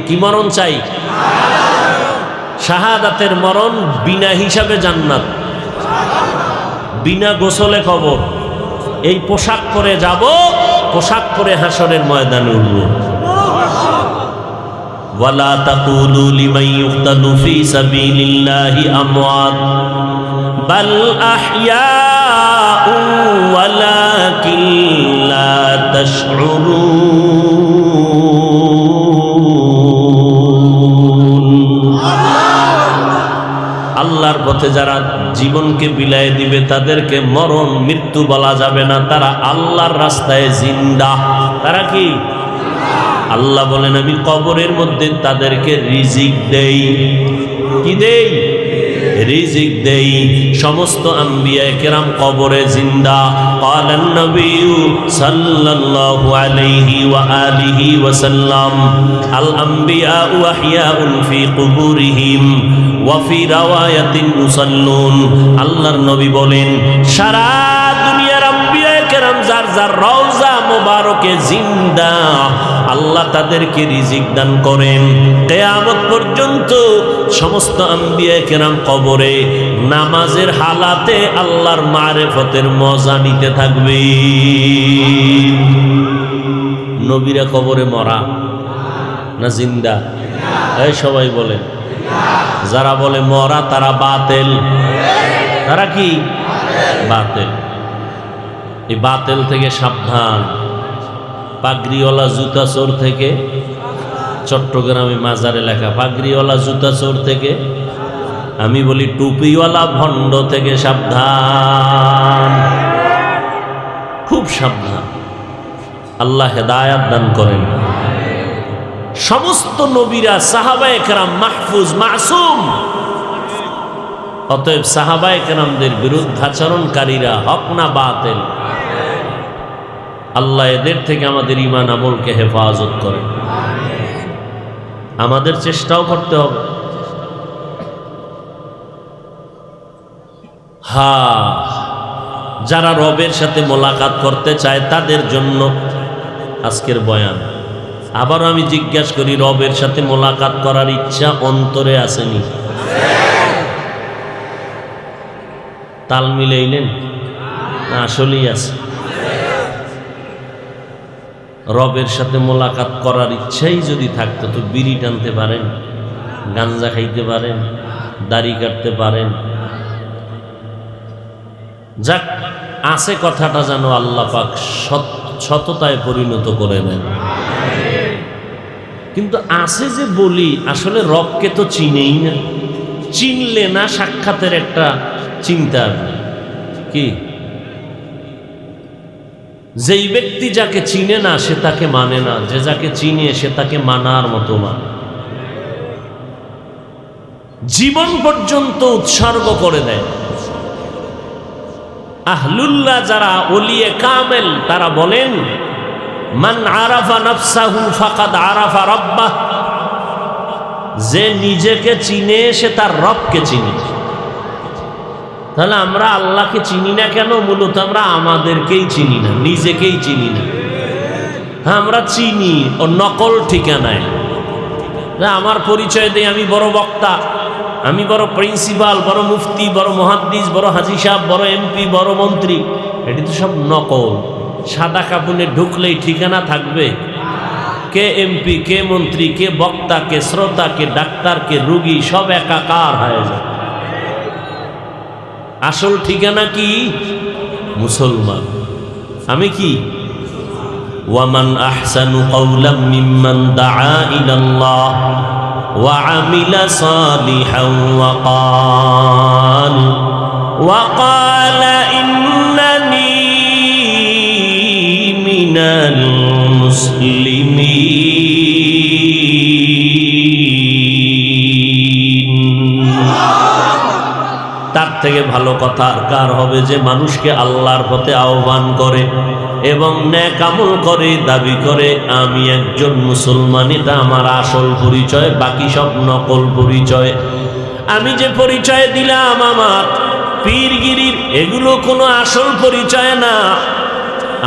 A: কি মরণ চাই? শাহাদাতের মরণ, বিনা হিসাবে জান্নাত, বিনা গোসলে কবর। এই পোশাক পরে যাব, পোশাক পরে হাসরের ময়দানে উঠব। ওয়ালা তাকুলু লিমান ইউকতালু ফি সাবিলিল্লাহি আমওয়াত বাল আহইয়াউ ওয়ালাকিন লা তাশউরুন। আল্লাহর পথে যারা জীবনকে বিলায় দিবে তাদেরকে মরণ, মৃত্যু বলা যাবে না। তারা আল্লাহর রাস্তায় জিন্দা। তারা কি? আল্লাহ বলেন আমি কবরের মধ্যে তাদেরকে রিজিক দেই। কি দেই? রিজিক দেই। সমস্ত আম্বিয়া কেরাম কবরে জিন্দা। ক্বালান নবিয়্যু সাল্লাল্লাহু আলাইহি ওয়া আলিহি ওয়া সাল্লাম আল আম্বিয়া আহইয়াউন ফি কুবুরিহিম ওয়া ফি রাওয়ায়াতিন ইউসাল্লুন। আল্লাহর নবী বলেন সারা দুনিয়ার আম্বিয়া কেরাম যার যার রওজা মোবারকে জিন্দা, আল্লাহ তাদেরকে রিজিক দান করেন। কিয়ামত পর্যন্ত সমস্ত আম্বিয়া কেরাম কবরে নামাজের হালাতে আল্লাহর মারিফতের মজা নিতে থাকবে। নবীরা কবরে মরা না জিন্দা? এই সবাই বলেন। যারা বলে মরা তারা বাতিল। তারা কি? বাতিল। এই বাতিল থেকে সাবধান। পাগড়িওয়ালা জুতা চোর থেকে, চট্টগ্রামে মাজারে লেখা, পাগড়িওয়ালা জুতা চোর থেকে, আমি বলি টুপিওয়ালা ভণ্ড থেকে সাবধান, খুব সাবধান। আল্লাহ হেদায়াত দান করেন। সমস্ত নবীরা সাহাবায়ে কেরাম মাহফুজ মাসুম। অতএব সাহাবায়ে কেরামদের বিরুদ্ধাচরণকারীরা হক না বাতিল, আল্লাহ এদের থেকে আমাদের ঈমান আমলকে হেফাজত করেন। আমাদের চেষ্টাও করতে হবে। যারা রবের সাথে মোলাকাত করতে চায় তাদের জন্য আজকের বয়ান। আবারও আমি জিজ্ঞাসা করি, রবের সাথে মোলাকাত করার ইচ্ছা অন্তরে আসেনি? তাল মিলাইলেন না? আসলেই আছে। রবের সাথে মোলাকাত করার ইচ্ছাই যদি থাকতো তো বিড়ি টানতে পারেন, গাঞ্জা খাইতে পারেন, দাড়ি কাটতে পারেন। যাক, আছে কথাটা যেন আল্লাহ পাক সততায় পরিণত করে দেন। কিন্তু আছে যে বলি, আসলে রবকে তো চিনেই না। চিনলে না সাক্ষাতের একটা চিন্তা কি? যেই ব্যক্তি যাকে চিনে না সে তাকে মানে না, যে যাকে চিনে সে তাকে মানার মতো মানে। জীবন পর্যন্ত উৎসর্গ করে দেয়। আহলুল্লাহ যারা ওলিয়ে কামেল তারা বলেন, মান আরাফা নাফসাহু ফাকাদ আরাফা রাব্বাহ, যে নিজেকে চিনে সে তার রবকে চিনে। তাহলে আমরা আল্লাহকে চিনি না কেন? মূলত আমরা আমাদেরকেই চিনি না, নিজেকেই চিনি না। হ্যাঁ, আমরা চিনি ও নকল ঠিকানায়। আমার পরিচয় দেই, আমি বড় বক্তা, আমি বড় প্রিন্সিপাল, বড় মুফতি, বড় মুহাদ্দিস, বড় হাজী সাহেব, বড় এমপি, বড় মন্ত্রী। এটি তো সব নকল। সাদা কাপুনে ঢুকলেই ঠিকানা থাকবে? কে এমপি, কে মন্ত্রী, কে বক্তা, কে শ্রোতা, কে ডাক্তার, কে রুগী, সব একাকার হয়ে যায়। আসল ঠিকানা কি? মুসলমান। আমি কি? ওয়ামান আহসানু কাওলাম মিম্মান দাআ ইলাল্লাহ ওয়া আমিলা সালিহান ওয়া ক্বালা ইন্নানী মিনাল মুসলিমিন। তার থেকে ভালো কথা আর কার হবে যে মানুষকে আল্লাহর পথে আহ্বান করে এবং নেক আমল করে, দাবি করে আমি একজন মুসলমান। এটা আমার আসল পরিচয়, বাকি সব নকল পরিচয়। আমি যে পরিচয় দিলাম আমার পীরগিরির, এগুলো কোনো আসল পরিচয় না।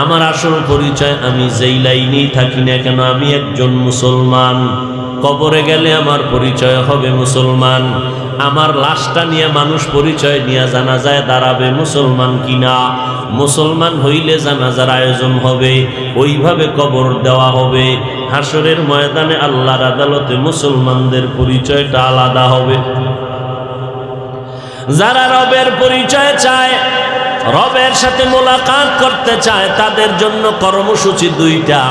A: আমার আসল পরিচয় আমি যেই লাইনেই থাকি না কেন, আমি একজন মুসলমান। কবরে গেলে আমার পরিচয় হবে মুসলমান। আমার লাশটা নিয়ে মানুষ পরিচয় নিয়ে জানাজায় দাঁড়াবে মুসলমান কিনা। মুসলমান হইলে জানাজার আয়োজন হবে, ওইভাবে কবর দেওয়া হবে। হাসরের ময়দানে আল্লাহর আদালতে মুসলমানদের পরিচয়টা আলাদা হবে। যারা রবের পরিচয় চায়, রবের সাথে মোলাকাত করতে চায়, তাদের জন্য কর্মসূচি দুইটা।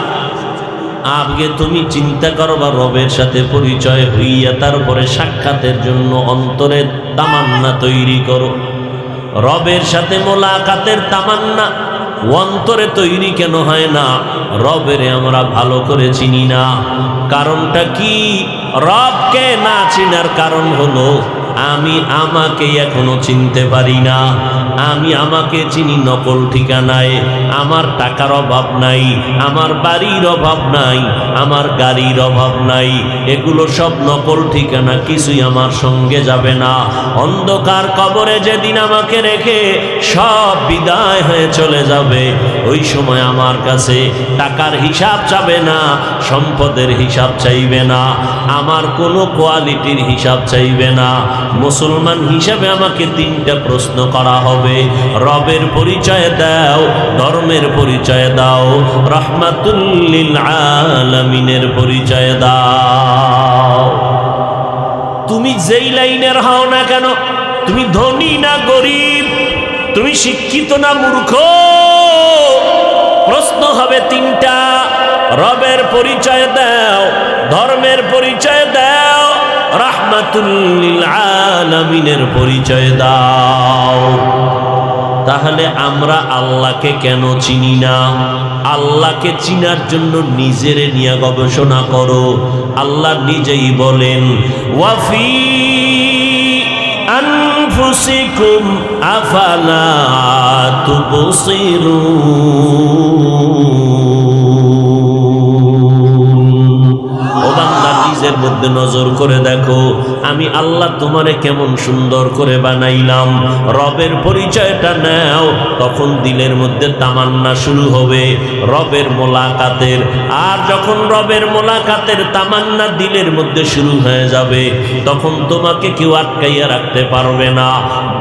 A: আগে তুমি চিন্তা করবা রবের সাথে পরিচয় হইয়া তারপরে সাক্ষাতের জন্য অন্তরের তামান্না তৈরি করো। রবের সাথে মোলাকাতের তামান্না অন্তরে তৈরি কেন হয় না? রবেরে আমরা ভালো করে চিনি না। কারণটা কি? রবকে না চিনার কারণ হলো আমি আমাকে এখনো চিনতে পারি না। আমি আমাকে চিনি নকল ঠিকানায়। আমার টাকার অভাব নাই, আমার বাড়ির অভাব নাই, আমার গাড়ির অভাব নাই। এগুলো সব নকল ঠিকানা, কিছুই আমার সঙ্গে যাবে না। অন্ধকার কবরে যেদিন আমাকে রেখে সব বিদায় হয়ে চলে যাবে, ওই সময় আমার কাছে টাকার হিসাব চাবে না, সম্পদের হিসাব চাইবে না, আমার কোনো কোয়ালিটির হিসাব চাইবে না। মুসলমান হিসাবে আমাকে তিনটা প্রশ্ন করা হবে। রবের পরিচয় দাও, ধর্মের পরিচয় দাও, রাহমাতুল লিল আলামিনের পরিচয় দাও। তুমি যেই লাইনের হও না কেন, তুমি ধনী না গরিব, তুমি শিক্ষিত না মূর্খ, প্রশ্ন হবে তিনটা। রবের পরিচয় দাও, ধর্মের পরিচয় দাও, রাহমাতুল লিল আলামিনের পরিচয় দাও। তাহলে আমরা আল্লাহকে কেন চিনি না? আল্লাহকে চিনার জন্য নিজেরে নিয়ে গবেষণা করো। আল্লাহ নিজেই বলেন, ওয়াফি আনফুসিকুম আফালা তুবসিরুন। ও বান্দা, নিজের মধ্যে নজর করে দেখো, আমি আল্লাহ তোমারে কেমন সুন্দর করে বানাইলাম। রবের পরিচয়টা নাও, তখন দিলের মধ্যে তামান্না শুরু হবে রবের মোলাকাতের। আর যখন রবের মোলাকাতের তামান্না দিলের মধ্যে শুরু হয়ে যাবে, তখন তোমাকে কেউ আটকাইয়া রাখতে পারবে না।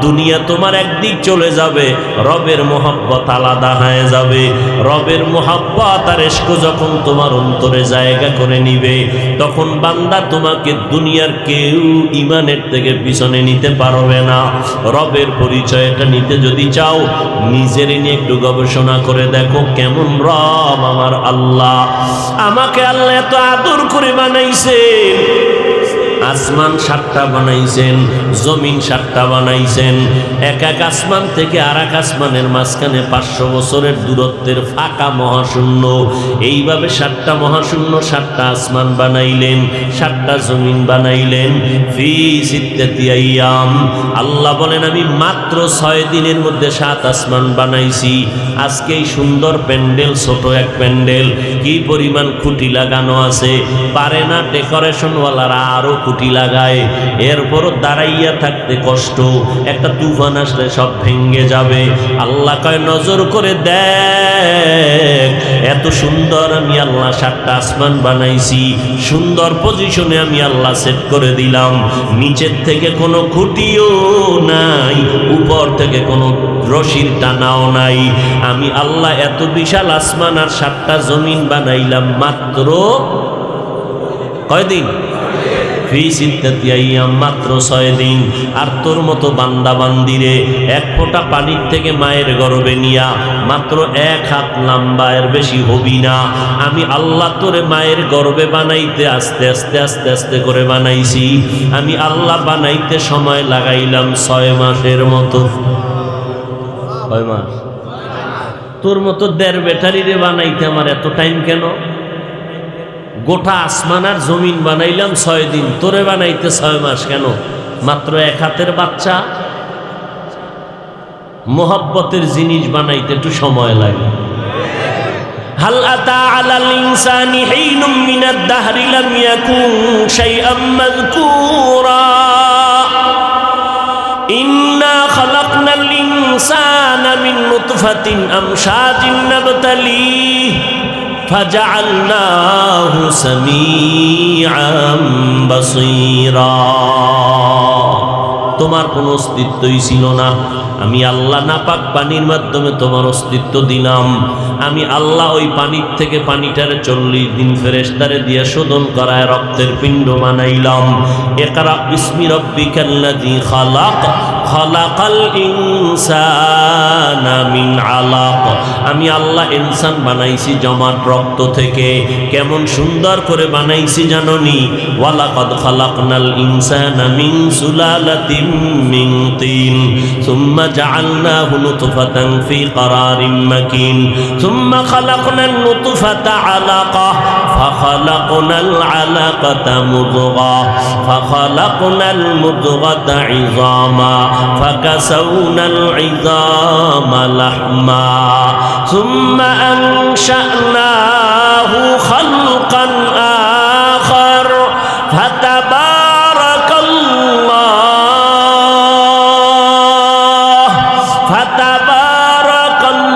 A: দুনিয়া তোমার একদিক চলে যাবে, রবের মোহাব্বত আলাদা হয়ে যাবে। রবের মোহাব্বত আর ইশক যখন তোমার অন্তরে জায়গা করে নিবে, তখন বান্দা তোমাকে দুনিয়ার কেউ ইমানের থেকে পিছনে নিতে পারবে না। রবের পরিচয়টা নিতে যদি চাও, নিজের নিয়ে একটু গবেষণা করে দেখো, কেমন রব আমার আল্লাহ। আমাকে আল্লাহ এত আদর করে বানাইছে, আসমান 7টা বানাইছেন, জমিন 7টা বানাইছেন। এক এক আসমান থেকে আর এক আসমানের মাঝখানে 500 বছরের দূরত্বের ফাঁকা মহাশূন্য। এইভাবে 7টা মহাশূন্য, 7টা আসমান বানাইলেন, 7টা জমিন বানাইলেন। ফি সিত্তাতি আইয়াম, আল্লাহ বলেন আমি মাত্র 6 দিনের মধ্যে 7 আসমান বানাইছি। আজকে এই সুন্দর প্যান্ডেল, ছোট এক প্যান্ডেল, কি পরিমাণ খুঁটি লাগানো আছে, পারে না ডেকোরেশনওয়ালারা আরো খুঁটি লাগায়, এরপরও দাঁড়াইয়া থাকতে কষ্ট, একটা তুফান আসলে সব ভেঙে যাবে। আল্লাহ কয় নজর করে দেখ, এত সুন্দর আমি আল্লাহ 7টা আসমান বানাইছি, সুন্দর পজিশনে আমি আল্লাহ সেট করে দিলাম। নিচের থেকে কোনো খুঁটিও নাই, উপর থেকে কোনো রশির টানাও নাই। আমি আল্লাহ এত বিশাল আসমান আর 7টা জমিন বানাইলাম মাত্র কয়দিন? ফি সিত্তাতি আইয়াম, মাত্র 6 দিন। আর তোর মতো বান্দা বান্দিরে এক ফোঁটা পানির থেকে মায়ের গর্ভে নিয়া মাত্র 1 হাত লম্বা, এর বেশি হবি না। আমি আল্লাহ তোরে মায়ের গর্ভে বানাইতে আস্তে আস্তে আস্তে আস্তে করে বানাইছি। আমি আল্লাহ বানাইতে সময় লাগাইলাম 6 মাসের মতো। 6 মাস? তোর মতো 1.5 ব্যাটারিরে বানাইতে আমার এত টাইম কেন? গোটা আসমান আর জমিন বানাইলাম 6 দিন, তোরে বানাইতে 6 মাস কেন? মাত্র 1 হাতের বাচ্চা। মোহাব্বতের জিনিস বানাইতে একটু সময় লাগে। হাল আতা আলাল ইনসানি হিনুম মিনাদ দাহরি লাম ইয়াকুন শাইআম মাযকুরা ইন্না খালাকনাল ইনসানা মিন নুতফাতিন আমশাজিন নাবতালিহি ফাজআলনাহু সামিআম বাসীরা। তোমার কোনো অস্তিত্বই ছিল না, আমি আল্লাহ নাপাক পানির মাধ্যমে তোমার অস্তিত্ব দিলাম। আমি আল্লাহ ওই পানির থেকে পানিটারে 40 দিন ফেরেশতারে দিয়ে শোধন করায় রক্তের পিণ্ড বানাইলাম। ইকরা বিসমি রাব্বিকাল্লাযী খালাক, খালাকাল ইনসানা মিন আলাক। আমি আল্লাহ ইনসান বানাইছি জমাট রক্ত থেকে। কেমন সুন্দর করে বানাইছি জানোনি? ওয়ালাকাদ খালাকনাল ইনসানা মিন সুলালাতিন মিন তিন সুম্মা জাআলনাহু নুতফাতান ফি ক্বারারিন মাকিন সুম্মা খালাকনান নুতফাতা আলাকা ফাখালাকনাল আলাকাতা মুদগা ফাখালাকনাল মুদগাতা ইযামা ফাকাসাউনাল ইযামা লাহমা সুম্মা আনশানাহু খালকান আখার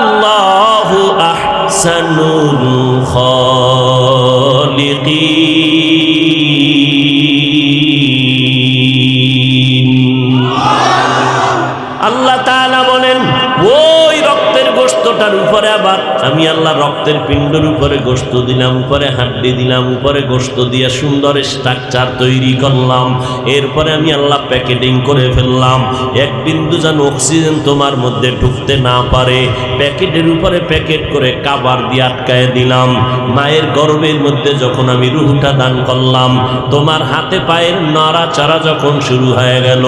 A: ফাতাবারাকাল্লাহু আহসানুল খালিকিন। আল্লাহ তাআলা বলেন ওই রক্তের গোশতটার উপরে আবার আমি আল্লাহ রক্তের পিণ্ডের উপরে গোশত দিলাম, উপরে হাড্ডি দিলাম, উপরে গোশত দিয়ে সুন্দর স্ট্রাকচার তৈরি করলাম। এরপরে আমি আল্লাহ প্যাকেটিং করে ফেললাম। এক বিন্দু যেন অক্সিজেন তোমার মধ্যে ঢুকতে না পারে, প্যাকেটের উপরে প্যাকেট করে কাবার দিয়ে আটকায় দিলাম। মায়ের গর্ভের মধ্যে যখন আমি রুহটা দান করলাম, তোমার হাতে পায়ের নড়াচড়া যখন শুরু হয়ে গেল,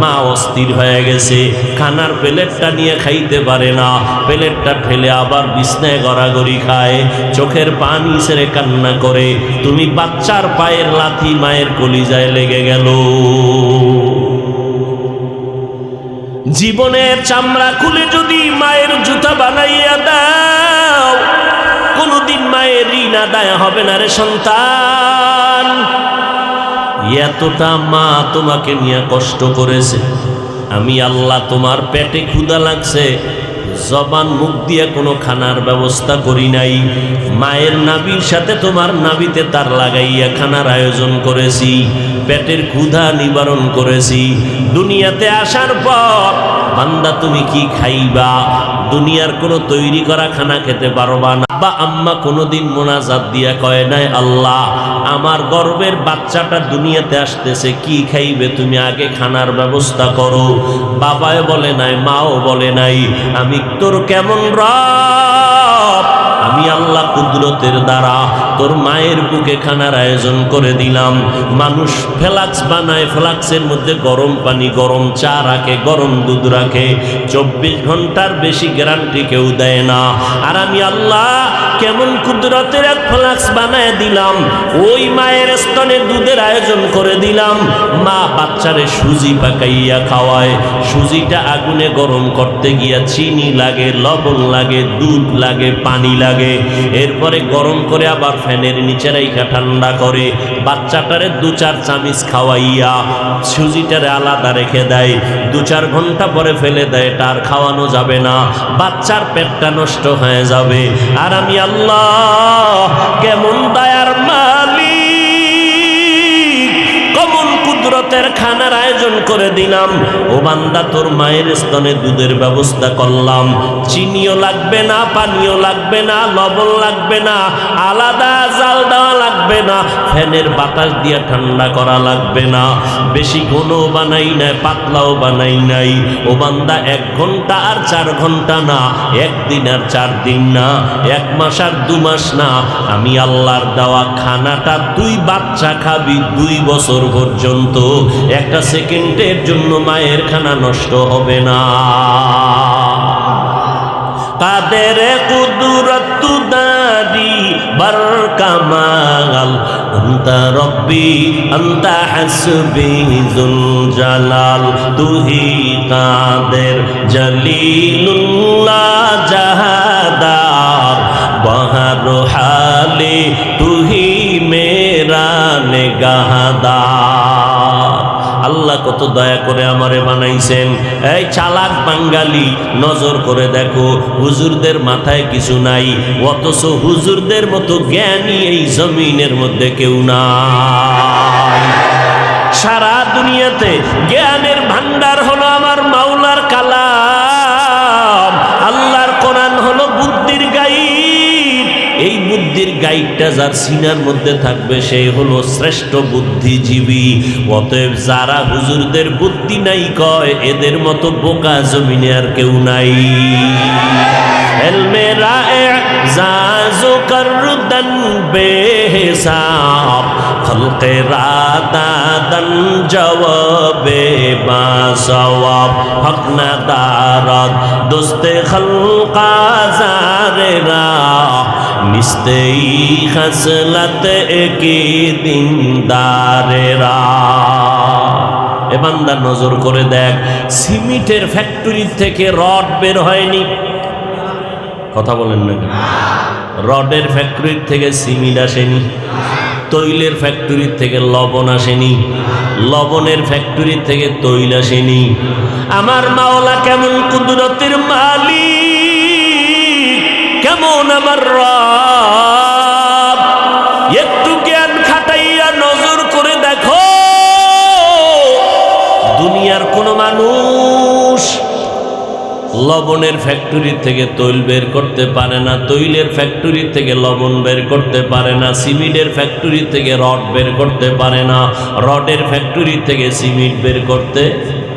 A: মা অস্থির হয়ে গেছে, খানার প্লেটটা নিয়ে খাইতে পারে না, প্লেটটা ঠেলে আবার বিছনায় গড়াগড়ি খায়, চোখের পানি ছেড়ে কান্না করে। তুমি বাচ্চার পায়ের লাথি মায়ের কলিজায় লেগে গেল। জীবনের চামড়া খুলে যদি মায়ের জুতা বানাইয়া দাও, কোনদিন মায়ের ঋণ আদায় হবে না রে সন্তান। এতটা মা তোমাকে নিয়ে কষ্ট করেছে। আমি আল্লাহ তোমার পেটে ক্ষুধা লাগছে, জবান মুখ দিয়ে কোনো খানার ব্যবস্থা করি নাই। মায়ের নাভির সাথে তোমার নাভিতে তার লাগাইয়া খানার আয়োজন করেছি, পেটের ক্ষুধা নিবারণ করেছি। দুনিয়াতে আসার পর বান্দা তুমি কি খাইবা? দুনিয়ার কোনো তৈরি করা খানা খেতে পারবা না। বা আম্মা কোনোদিন মোনাজাত দিয়া কয় নাই আল্লাহ আমার গর্ভের বাচ্চাটা দুনিয়াতে আসতেছে, কি খাইবে তুমি আগে খানার ব্যবস্থা করো। বাবাও বলে নাই, মাও বলে নাই। আমি তোর কেমন রব, আমি আল্লাহ কুদরতের দ্বারা তোর মায়ের বুকে খানার আয়োজন করে দিলাম। মানুষ ফ্লাক্স বানায়, ফ্লাক্সের মধ্যে গরম পানি, গরম চা রাখে, গরম দুধ রাখে, 24 ঘন্টার বেশি গ্যারান্টি কেউ দেয় না। আর আমি আল্লাহ কেমন কুদরতের এক ফ্লাক্স বানায় দিলাম, ওই মায়ের স্তনে দুধের আয়োজন করে দিলাম। মা বাচ্চারে সুজি পাকাইয়া খাওয়ায়, সুজিটা আগুনে গরম করতে গিয়া চিনি লাগে, লবণ লাগে, দুধ লাগে, পানি লাগে, এরপরে গরম করে আবার ফ্যানের নিচে রাইখা ঠান্ডা করে বাচ্চাটারে 2-4 চামচ খাওয়াইয়া সুজিটারে আলাদা রেখে দেয়। 2-4 ঘন্টা পরে ফেলে দেয়, এটা আর খাওয়ানো যাবে না, বাচ্চার পেটটা নষ্ট হয়ে যাবে। আর আমি আল্লাহ কেমন দয়ার মালিক, কেমন কুদরতের খানার আয়োজন করে দিলাম। ও বান্দা, তোর মায়ের স্তনে দুধের ব্যবস্থা করলাম, চিনিও লাগবে না, পানিও লাগবে না, লবণ লাগবে না, আলাদা জাল দেওয়া লাগবে না, ফ্যানের বাতাস দিয়ে ঠান্ডা করা লাগবে না, বেশি ঘনও বানাই নাই, পাতলাও বানাই নাই। ও বান্দা, 1 ঘন্টা আর 4 ঘন্টা না, 1 দিন আর 4 দিন না, 1 মাস আর 2 মাস না, আমি আল্লাহর দেওয়া খানাটা তুই বাচ্চা খাবি 2 বছর পর্যন্ত। একটা সেকেন্ডের জন্য মায়ের খানা নষ্ট হবে না। কাদের কুদরত দারি বার কামাল, আন্তা রব্বি আন্তা হাসবি যুল জালাল, তুহি কাদের জলিলুল্লাহ জাহাদার, বহর হালে তুহি মেরা নেগাহদার। আল্লাহ কত দয়া করে আমারে বানাইছেন। এই চালাক বাঙালি, নজর করে দেখো, হুজুরদের মাথায় কিছু নাই, অথচ হুজুরদের মতো জ্ঞানী এই জমিনের মধ্যে কেউ নাই। সারা দুনিয়াতে জ্ঞানের ভান্ডার হলো আমার মাওলার কালাম, আল্লাহর কোরআন হলো বুদ্ধির গাইড। এই বুদ্ধির গাইডটা যার সিনার মধ্যে থাকবে সেই হলো শ্রেষ্ঠ বুদ্ধিজীবী। অতএব যারা হুজুরদের বুদ্ধি নাই কয়, এদের মতো বোকা জমিনে আর কেউ নাই। এলমে রায়ে জাজো করদন বেহিসাব, খলকে রাদাদন জওয়াবে বাসওয়াব, হক না দারদ দোস্তে খলকা জারেরা, নিস্তেই খসলত একি দিনদারেরা। এ বান্দা, নজর করে দেখ, সিমেন্টের ফ্যাক্টরি থেকে রড বের হয়নি, কথা বলেন না কেন? রডের ফ্যাক্টরি থেকে সিমেন্ট আসেনি, তৈলের ফ্যাক্টরি থেকে লবণ আসেনি, লবণের ফ্যাক্টরি থেকে তৈল আসেনি। আমার মাওলা কেমন কুদরতের মালিক, কেমন আমার রব। একটু জ্ঞান খাটাইয়া নজর করে দেখো, দুনিয়ার কোন মানুষ লবণের ফ্যাক্টরি থেকে তৈল বের করতে পারে না, তৈলের ফ্যাক্টরি থেকে লবণ বের করতে পারে না, সিমেন্টের ফ্যাক্টরি থেকে রড বের করতে পারে না, রডের ফ্যাক্টরি থেকে সিমেন্ট বের করতে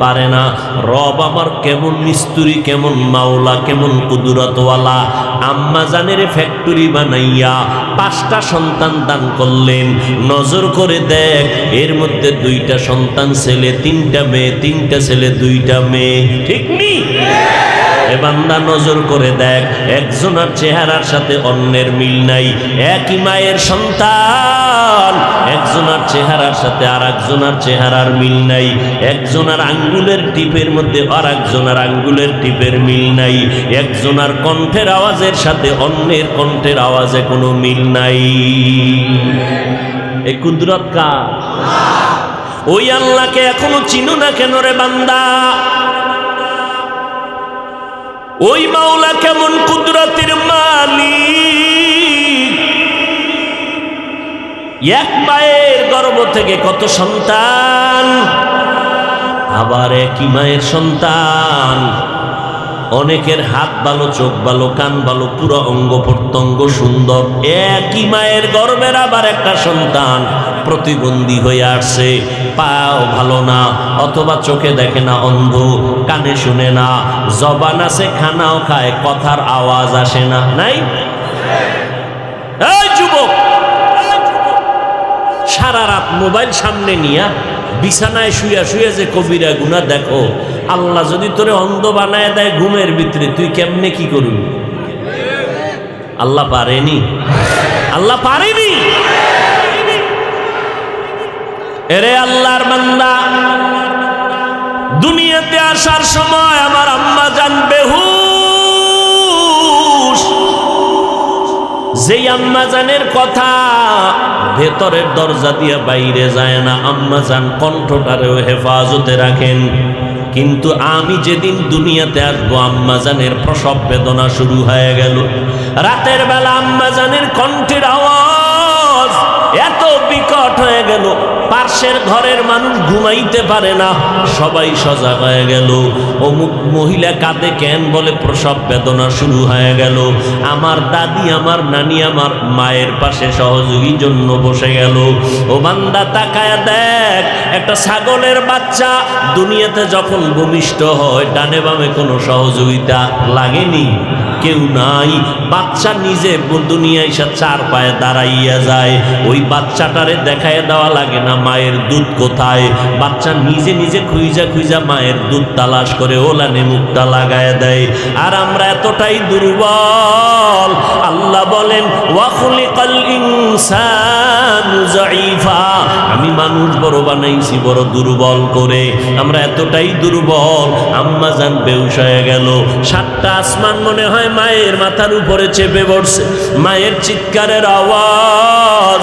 A: পারে না। রব আমার কেমন মিস্ত্রি, কেমন মাওলা, কেমন কুদরতওয়ালা। আম্মা জানের ফ্যাক্টরি বানাইয়া 5টা সন্তান দান করলেন। নজর করে দেখ, এর মধ্যে 2টা সন্তান ছেলে, 3টা মেয়ে, 3টা ছেলে, 2টা মেয়ে, ঠিক নি? এ বান্দা, নজর করে দেখ, একজনের চেহারার সাথে অন্যের মিল নাই। একই মায়ের সন্তান, একজনের চেহারার সাথে আর একজনের চেহারার মিল নাই। একজনের আঙ্গুলের টিপের মধ্যে আর একজনের আঙ্গুলের টিপের মিল নাই। একজনের কণ্ঠের আওয়াজের সাথে অন্যের কণ্ঠের আওয়াজে কোনো মিল নাই। এই কুদরত কার? ওই আল্লাহকে এখনো চিনো না কেন রে বান্দা? ওই মাওলা কেমন কুদরতের মালিক। এক মায়ের গর্ভ থেকে কত সন্তান, আবার একই মায়ের সন্তান। অনেকের হাত ভালো, চোখ ভালো, কান ভালো, পুরো অঙ্গ প্রত্যঙ্গ সুন্দর। একই মায়ের গর্ভের আবার একটা সন্তান প্রতিবন্ধী হয়ে আসছে, পাও ভালো না, অথবা চোখে দেখে না, অন্ধ, কানে শুনে না, জবান আছে খানাও খায়, কথার আওয়াজ আসে না, নাই? এই যুবক, সারা রাত মোবাইল সামনে নিয়া বিছানায় শুয়া শুয়ে যে কবিরা গুনাহ দেখো, আল্লাহ যদি তোরে অন্ধ বানায় দেয় ঘুমের ভিতরে, তুই কেমনে কি করবি? আল্লাহ পারেনি? আল্লাহ পারেনি? এরে আল্লাহর বান্দা, দুনিয়াতে আসার সময় আমার আম্মা জান বেহুশ। যেই আম্মা জানের কথা ভেতরের দরজা দিয়ে বাইরে যায় না, আম্মা জান কণ্ঠটারেও হেফাজতে রাখেন। কিন্তু আমি যেদিন দুনিয়াতে আসবো আম্মা জানের প্রসব বেদনা শুরু হয়ে গেল। রাতের বেলা আম্মা জানের কণ্ঠের আওয়াজ এত বিকট হয়ে গেল, পার্শ্বের ঘরের মানুষ ঘুমাইতে পারে না, সবাই সজাগ হয়ে গেল। অমুক মহিলা কাঁদে কেন? বলে প্রসব বেদনা শুরু হয়ে গেল। আমার দাদি, আমার নানি, আমার মায়ের পাশে সহযোগীর জন্য বসে গেল। ও বান্দা তাকায়া দেখ, একটা ছাগলের বাচ্চা দুনিয়াতে যখন ভূমিষ্ঠ হয়, ডানে বামে কোনো সহযোগিতা লাগেনি, কেউ নাই। বাচ্চা নিজে দুনিয়ায় এসে চার পায়ে দাঁড়াইয়া যায়। ওই বাচ্চাটারে দেখায় দেওয়া লাগে না মায়ের দুধ কোথায়। বাচ্চা নিজে নিজে খুঁজা খুঁজা মায়ের দুধ তালাশ করে ওলানে মুখটা লাগায় দেয়। আর আমরা এতটাই দুর্বল, আল্লাহ বলেন ওয়া খুলিকাল ইনসানু যায়ীফা, আমি মানুষ বড় বানাইছি বড় দুর্বল করে। আমরা এতটাই দুর্বল, আম্মা জান বেহুশ হয়ে গেল। সাতটা আসমান মনে হয় মায়ের মাথার উপরে চেপে পড়ছে, মায়ের চিৎকারের আওয়াজ।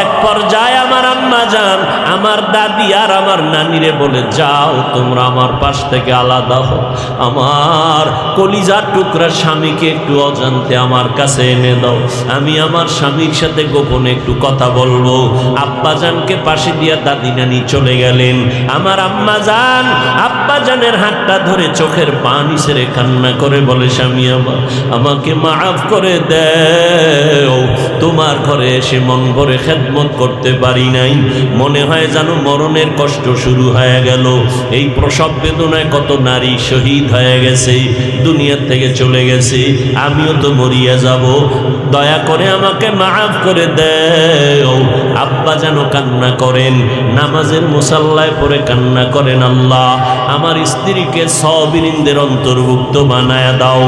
A: এক পর্যায়ে আমার আম্মা জান, আমার দাদি আর আমার নানিরে বলে, যাও তোমরা আমার পাশ থেকে আলাদা হও, আমার কলিজার টুকরা স্বামীকে একটু অজান্তে আমার কাছে এনে দাও, আমি আমার স্বামীর সাথে গোপনে একটু কথা বলবো। আব্বা জানকে পাশে দিয়া দাদি নানি চলে গেলেন। আমার আম্মা জান আব্বা জানের হাতটা ধরে চোখের পানি ছেড়ে কান্না করে বলে, স্বামী আমার, আমাকে মাফ করে দেও, তোমার ঘরে এসে মন ভরে খেদমত করতে পারি নাই, মনে হয় যেন মরণের কষ্ট শুরু হয়ে গেল। এই প্রসব বেদনায় কত নারী শহীদ হয়ে গেছে, দুনিয়া থেকে চলে গেছে, আমিও তো মরিয়া যাব, দয়া করে আমাকে মাফ করে দেও। আব্বা যেন কান্না করেন, নামাজের মুসাল্লায় পড়ে কান্না করেন, আল্লাহ আমার স্ত্রীকে সবিরিনদের অন্তর্ভুক্ত বানায়া দাও।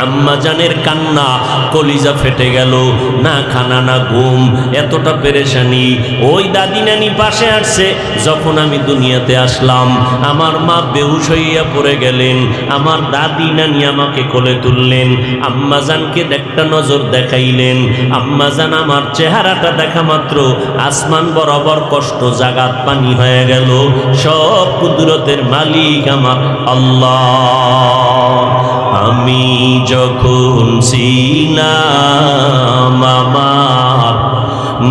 A: আম্মা জানের কান্না, কলিজা ফেটে গেল, না খানা না ঘুম, এতটা পেরেশানি। ওই দাদি নানি পাশে আসছে। যখন আমি দুনিয়াতে আসলাম, আমার মা বেহুশ হইয়া পড়ে গেলেন, আমার দাদি নানি আমাকে কোলে তুললেন, আম্মা জানকে একটা নজর দেখাইলেন। আম্মা জান আমার চেহারাটা দেখা মাত্র আসমান বরাবর কষ্ট, জাগাত পানি হয়ে গেল। সব কুদরতের মালিক আমার আল্লাহ। আমি যখন ছিলাম আমার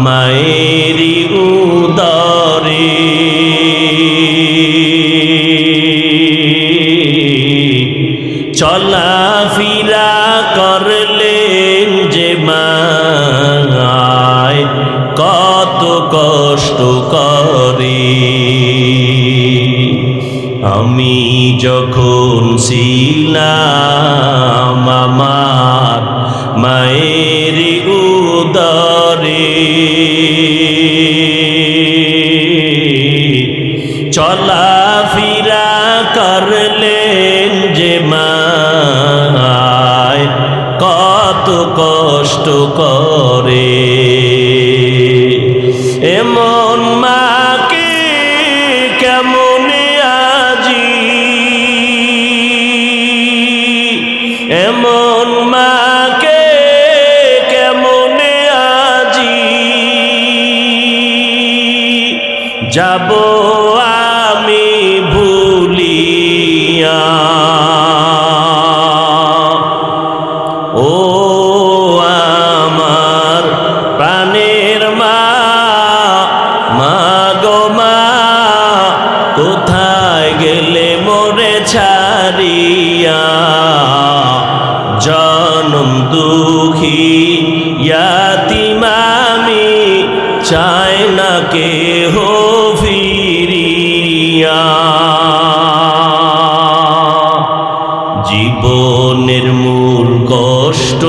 A: মায়েরই উদরে, চলাফেরা করলেন যে মায়, কত কষ্ট করে। আমি যখন ছিলাম আমার মায়ের উদরে, চলাফেরা করলেন যে মায়, কত কষ্ট করে। এমন মাকে কেমনে আজি, এমন মাকে কেমনে আজি যাব আমি ভুলিয়া। ও আমার প্রাণের মা, মা গো মা, কোথায় গেলে মোরে ছাড়িয়া, জনম দুঃখী ইয়াতীম আমি, চাই না কেহ ফিরিয়া। জীবনের মূল কষ্ট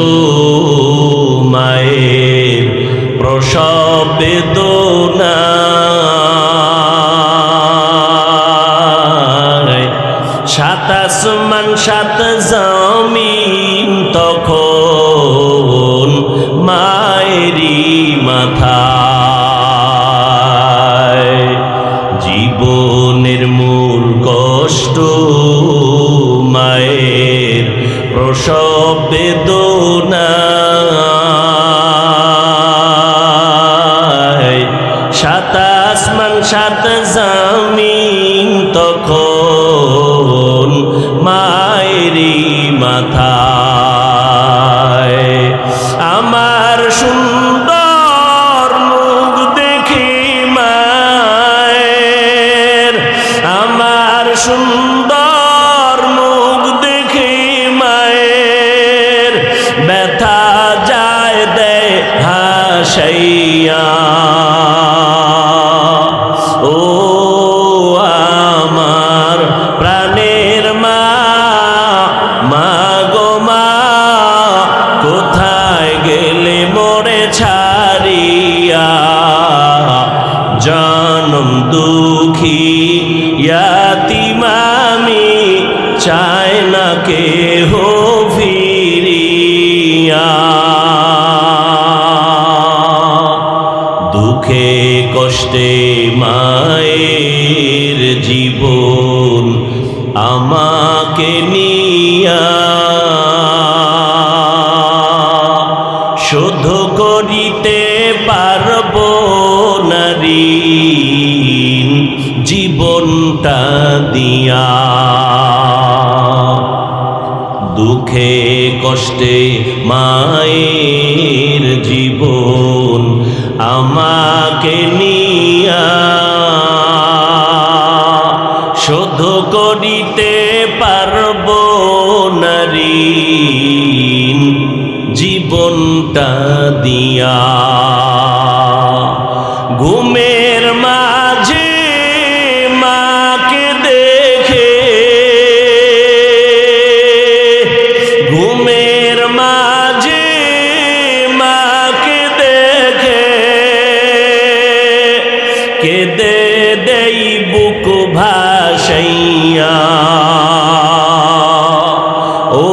A: সাত আসমান সাত জমিন তখন মায়েরই মাথায়। জীবনের মূল কষ্ট মায়ের প্রসব বেদনা। সাত আসমান সাত জমিন তখন মায়েরই মাথায়। আমার সুন্দর মুখ দেখি মায়ের, আমার সুন্দর মুখ দেখি মায়ের, ব্যথা যায় দেয় হাসাইয়া। ও আমার প্রাণের মা, মা গো মা, কোথায় গেলে মোরে ছাড়িয়া। জনম দুঃখী ইয়াতীম আমি, চাই না কেহ ফিরিয়া। দুঃখে কষ্টে মায়ের জীবন আমাকে নিয়া, শোধ করিতে পারব না ঋণ জীবনটা দিয়া। দুঃখে কষ্টে মায়ের জীবন আমাকে নিয়া, শোধ করিতে পারব না ঋণ জীবনটা দিয়া। ঘুমের মাঝে মাকে দেখে, ঘুমের মাঝে মাকে দেখে, কেঁদে দেই বুক ভাসাইয়া। ও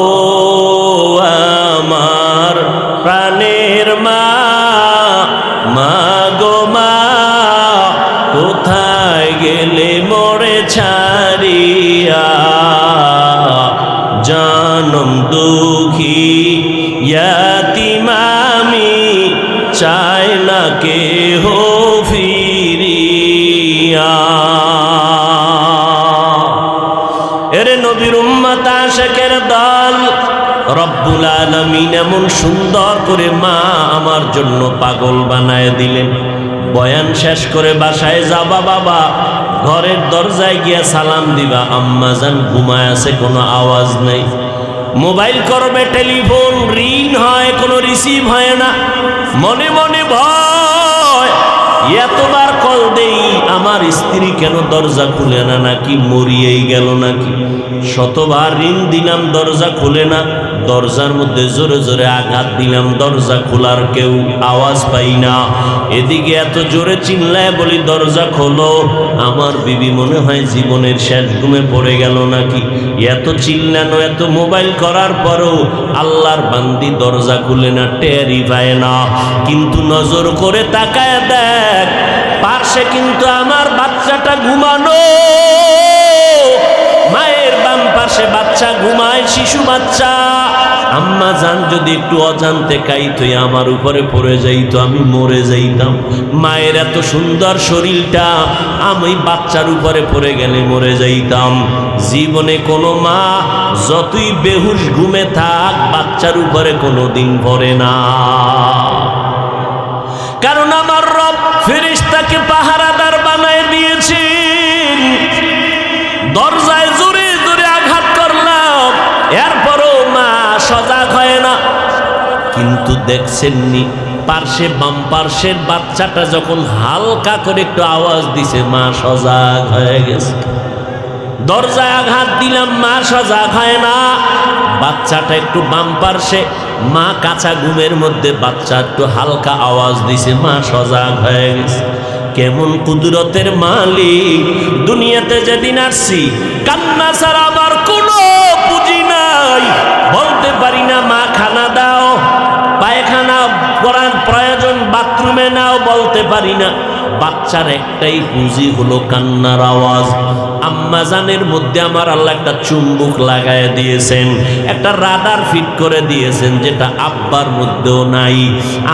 A: আমার প্রাণের মা, মা গো মা, কোথায় গেলে মোরে ছাড়িয়া। জনম দুঃখী ইয়াতীম আমি, চাই না কেহ ফিরিয়া। এরে নবীর উম্মত আশিকের দল, রব্বুল আলামিন এমন সুন্দর করে মা আমার জন্য পাগল বানায় দিলেন। বয়ান শেষ করে বাসায় যাবা বাবা, ঘরের দরজায় গিয়া সালাম দিবা, আম্মা জান ঘুমায় আছে, কোনো আওয়াজ নেই। মোবাইল করবে টেলিফোন, রিং হয়, কোনো রিসিভ হয় না। মনে মনে ভয়, এতবার কল দেই, আমার স্ত্রী কেন দরজা খুলে না, নাকি মরিয়েই গেল নাকি। শতবার রিং দিলাম, দরজা খুলে না। দরজার মধ্যে জোরে জোরে আঘাত দিলাম, দরজা খোলার কেউ আওয়াজ পাই না। এদিকে এত জোরে চিল্লায় বলি দরজা খোলো, আমার বিবি মনে হয় জীবনের শেষ ঘুমে পড়ে গেল নাকি। এত চিল্লানো, এত মোবাইল করার পরও আল্লাহর বান্দি দরজা খুলে না, টেরই পায় না। কিন্তু নজর করে তাকায় দেখ, পাশে কিন্তু আমার বাচ্চাটা ঘুমানো, মায়ের বাম পাশে বাচ্চা ঘুমায়, শিশু বাচ্চা। আম্মা জান যদি একটু অজান্তে কাইত আমার উপরে পড়ে যাইতো, আমি মরে যাইতাম। মায়ের এত সুন্দর শরীরটা আমি বাচ্চার উপরে পড়ে গেলে মরে যাইতাম। জীবনে কোনো মা যতই বেহুশ ঘুমে থাক, বাচ্চার উপরে কোনো দিন পড়ে না। কারণ আমার রব ফেরেশতাকে পাহারাদার বানায় দিয়েছেন। দরজায় জোরে জোরে আঘাত করলাম, এরপরও মা সজাগ হয় না। কিন্তু দেখছেননি, পার্শ্বে বাম পার্শ্বের বাচ্চাটা যখন হালকা করে একটু আওয়াজ দিছে, মা সজাগ হয়ে গেছে। দরজায় আঘাত দিলাম, মা সজাগ হয় না। বাচ্চাটা একটু বাম পার্শ্বে, মা কাঁচা ঘুমের মধ্যে, বাচ্চা একটু হালকা আওয়াজ দিছে, মা সজাগ হয়ে গেছে। কেমন কুদরতের মালিক! দুনিয়াতে যেদিন আসছি কান্না ছাড়া করার প্রয়োজন, বাথরুমে নাও বলতে পারি না। বাচ্চার একটাই পুঁজি হলো কান্নার আওয়াজ। আম্মাজানের মধ্যে আমার আল্লাহ একটা চুম্বক লাগায় দিয়েছেন, একটা রাডার ফিট করে দিয়েছেন, যেটা আব্বার মধ্যেও নাই।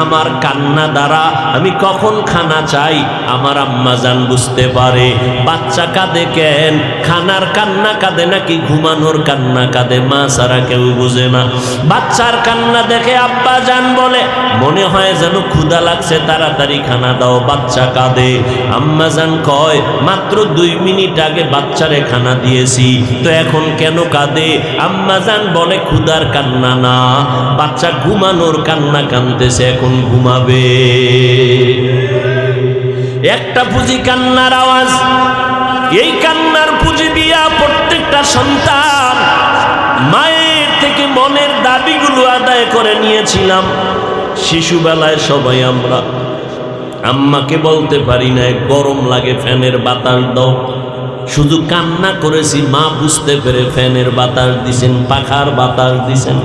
A: আমার কান্না দ্বারা আমি কখন খানা চাই আমার আম্মাজান বুঝতে পারে। বাচ্চা কাঁদে কেন? খানার কান্না কাঁদে নাকি ঘুমানোর কান্না কাঁদে, মা ছাড়া কেউ বুঝে না। বাচ্চার কান্না দেখে আব্বাজান বলে মনে হয় যেন ক্ষুধা লাগছে, তাড়াতাড়ি খানা দাও। বাচ্চা কাঁদে, আম্মাজান কয় মাত্র 2 মিনিট আগে বাচ্চারে খানা দিয়েছি, তো এখন কেন কাঁদে? আম্মাজান বলে ক্ষুধার কান্না না, বাচ্চা ঘুমানোর কান্না কাঁদতেছে, এখন ঘুমাবে। একটা পুঁজি কান্নার আওয়াজ। এই কান্নার পুঁজি দিয়া প্রত্যেকটা সন্তান মায়ের থেকে মনের দাবিগুলো আদায় করে নিয়েছিলাম। শিশুবেলায় সবাই আমরা আম্মাকে বলতে পারি না গরম লাগে ফ্যানের বাতাস দাও, শুধু কান্না করেছি, মা বুঝতে পেরে ফ্যানের বাতাস দিছেন, পাখার বাতাস দিছেন।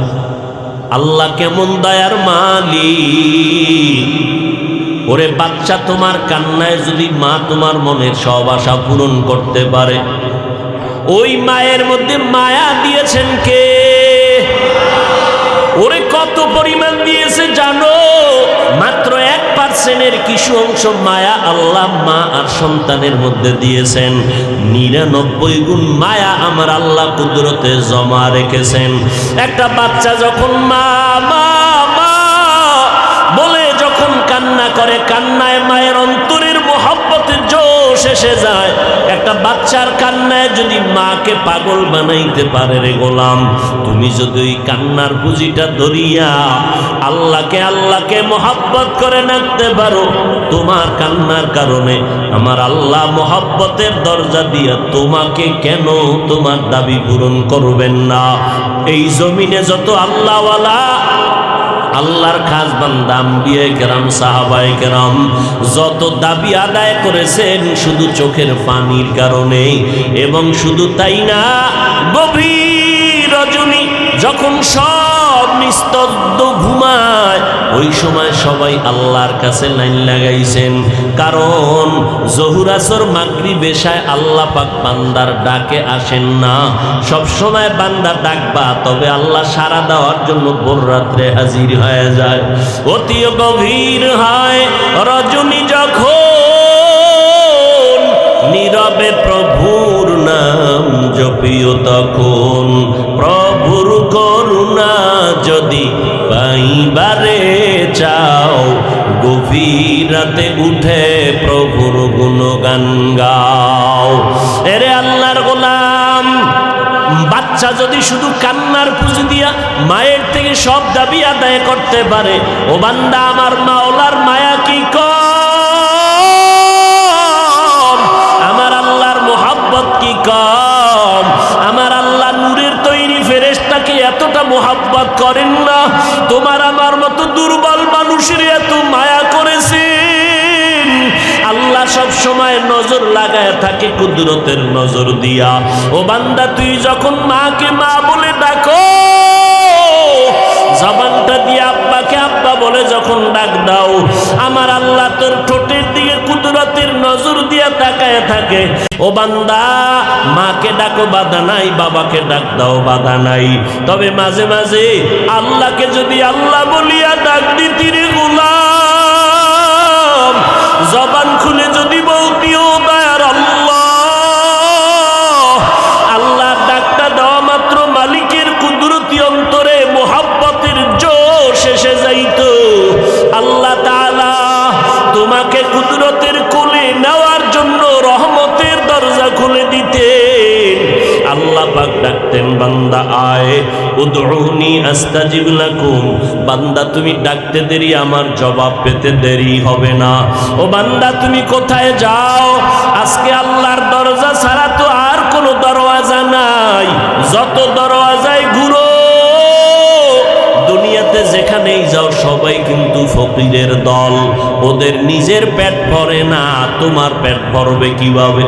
A: আল্লাহ কেমন দয়ার মালিক। ওরে বাচ্চা, তোমার কান্নায় যদি মা তোমার মনের সব আশা পূরণ করতে পারে, ওই মায়ের মধ্যে মায়া দিয়েছেন কে? ওরে কত পরিমাণ দিয়েছে জানো? মাত্র 1% কিছু অংশ মায়া আল্লাহ মা আর সন্তানের মধ্যে দিয়েছেন। 99 গুণ মায়া আমার আল্লাহ কুদরতে জমা রেখেছেন। একটা বাচ্চা যখন মা মা মা বলে যখন কান্না করে, কান্নায় মায়ের অন্তরের মোহব্বতের জোশ এসে যায়। একটা বাচ্চার কান্নায় যদি মাকে পাগল বানাইতে পারে রে গোলাম, তুমি যদি ওই কান্নার পুঁজিটা ধরিয়া আল্লাহকে মোহব্বত করে রাখতে পারো, তোমার কান্নার কারণে আমার আল্লাহ মোহব্বতের দরজা দিয়া তোমাকে কেন তোমার দাবি পূরণ করবেন না? এই জমিনে যত আল্লাহওয়ালা, আল্লাহর খাস বান্দা, আম্বিয়ায়ে কেরাম, সাহাবায়ে কেরাম যত দাবি আদায় করেছেন শুধু চোখের পানির কারণে। এবং শুধু তাই না, গভীর রজনী যখন সব নিস্তব্ধ ঘুমায়, ওই সময় সবাই আল্লাহর কাছে লাইন লাগাইছেন। কারণ জহুর, আসর, মাগরিব, এশায় আল্লাহ পাক বান্দার ডাকে আসেন না। সব সময় বান্দা ডাকবা, তবে আল্লাহ সাড়া দেওয়ার জন্য ভোর রাত্রে হাজির হয়ে যায়। অতি গভীর হয় রজনী যখন, নীরবে প্রভুর নাম জপিও তখন। প্রভুর করুণা যদি পাইবারে চাও, গভীর রাতে উঠে প্রভুর গুণগান গাও। এরে আল্লাহর গোলাম, বাচ্চা যদি শুধু কান্নার পুঁজি দিয়া মায়ের থেকে সব দাবি আদায় করতে পারে, ও বান্দা আমার মাওলার মায়া কি কম? আমার আল্লাহর মোহাব্বত কি কম? আমার আল্লাহ নূরের তৈরি ফেরেশতাকে এতটা মোহাব্বত করেন না? তোমার আমার মতো দুর্বল মানুষের এত মায়া করেছেন। আল্লাহ সব সময় নজর লাগায় থাকে কুদরতের নজর দিয়া। ও বান্দা, তুই যখন মাকে মা বলে ডাকো, জবানটা দিয়ে আব্বাকে আব্বা বলে যখন ডাক দাও, আমার আল্লাহ তোর ঠোঁটের দিকে কুদরতের নজর দিয়া তাকায় থাকে। ও বান্দা, মাকে ডাকো বাধা নাই, বাবাকে ডাক দাও বাধা নাই, তবে মাঝে মাঝে আল্লাহকে যদি আল্লাহ বলিয়া ডাক দিতি রে গোলাম, জবান খুলে যদি বলতিও দয়ার আল্লাহ, আল্লাহ ডাকটা দেওয়া মাত্র মালিকের কুদরতি অন্তরে মোহাব্বতের জোশ এসে যাইত। আল্লাহ তাআলা তোমাকে কুদরতের কোলে নেওয়ার জন্য রহমতের দরজা খুলে দিতেন। আল্লাহ পাক ডাকতেন, বান্দা আয়, উদউনি আস্তাজিব লাকুম। বান্দা তুমি ডাকতে দেরি, আমার জবাব পেতে দেরি হবে না। ও বান্দা, তুমি কোথায় যাও? আজকে আল্লাহর দরজা ছাড়া তো আর কোনো দরওয়াজা নাই। যত দরওয়াজায় ঘুরো, দুনিয়াতে যেখানেই যাও সবাই কিন্তু ফকিরের দল। ওদের নিজের পেট ভরে না, তোমার পেট ভরবে কিভাবে?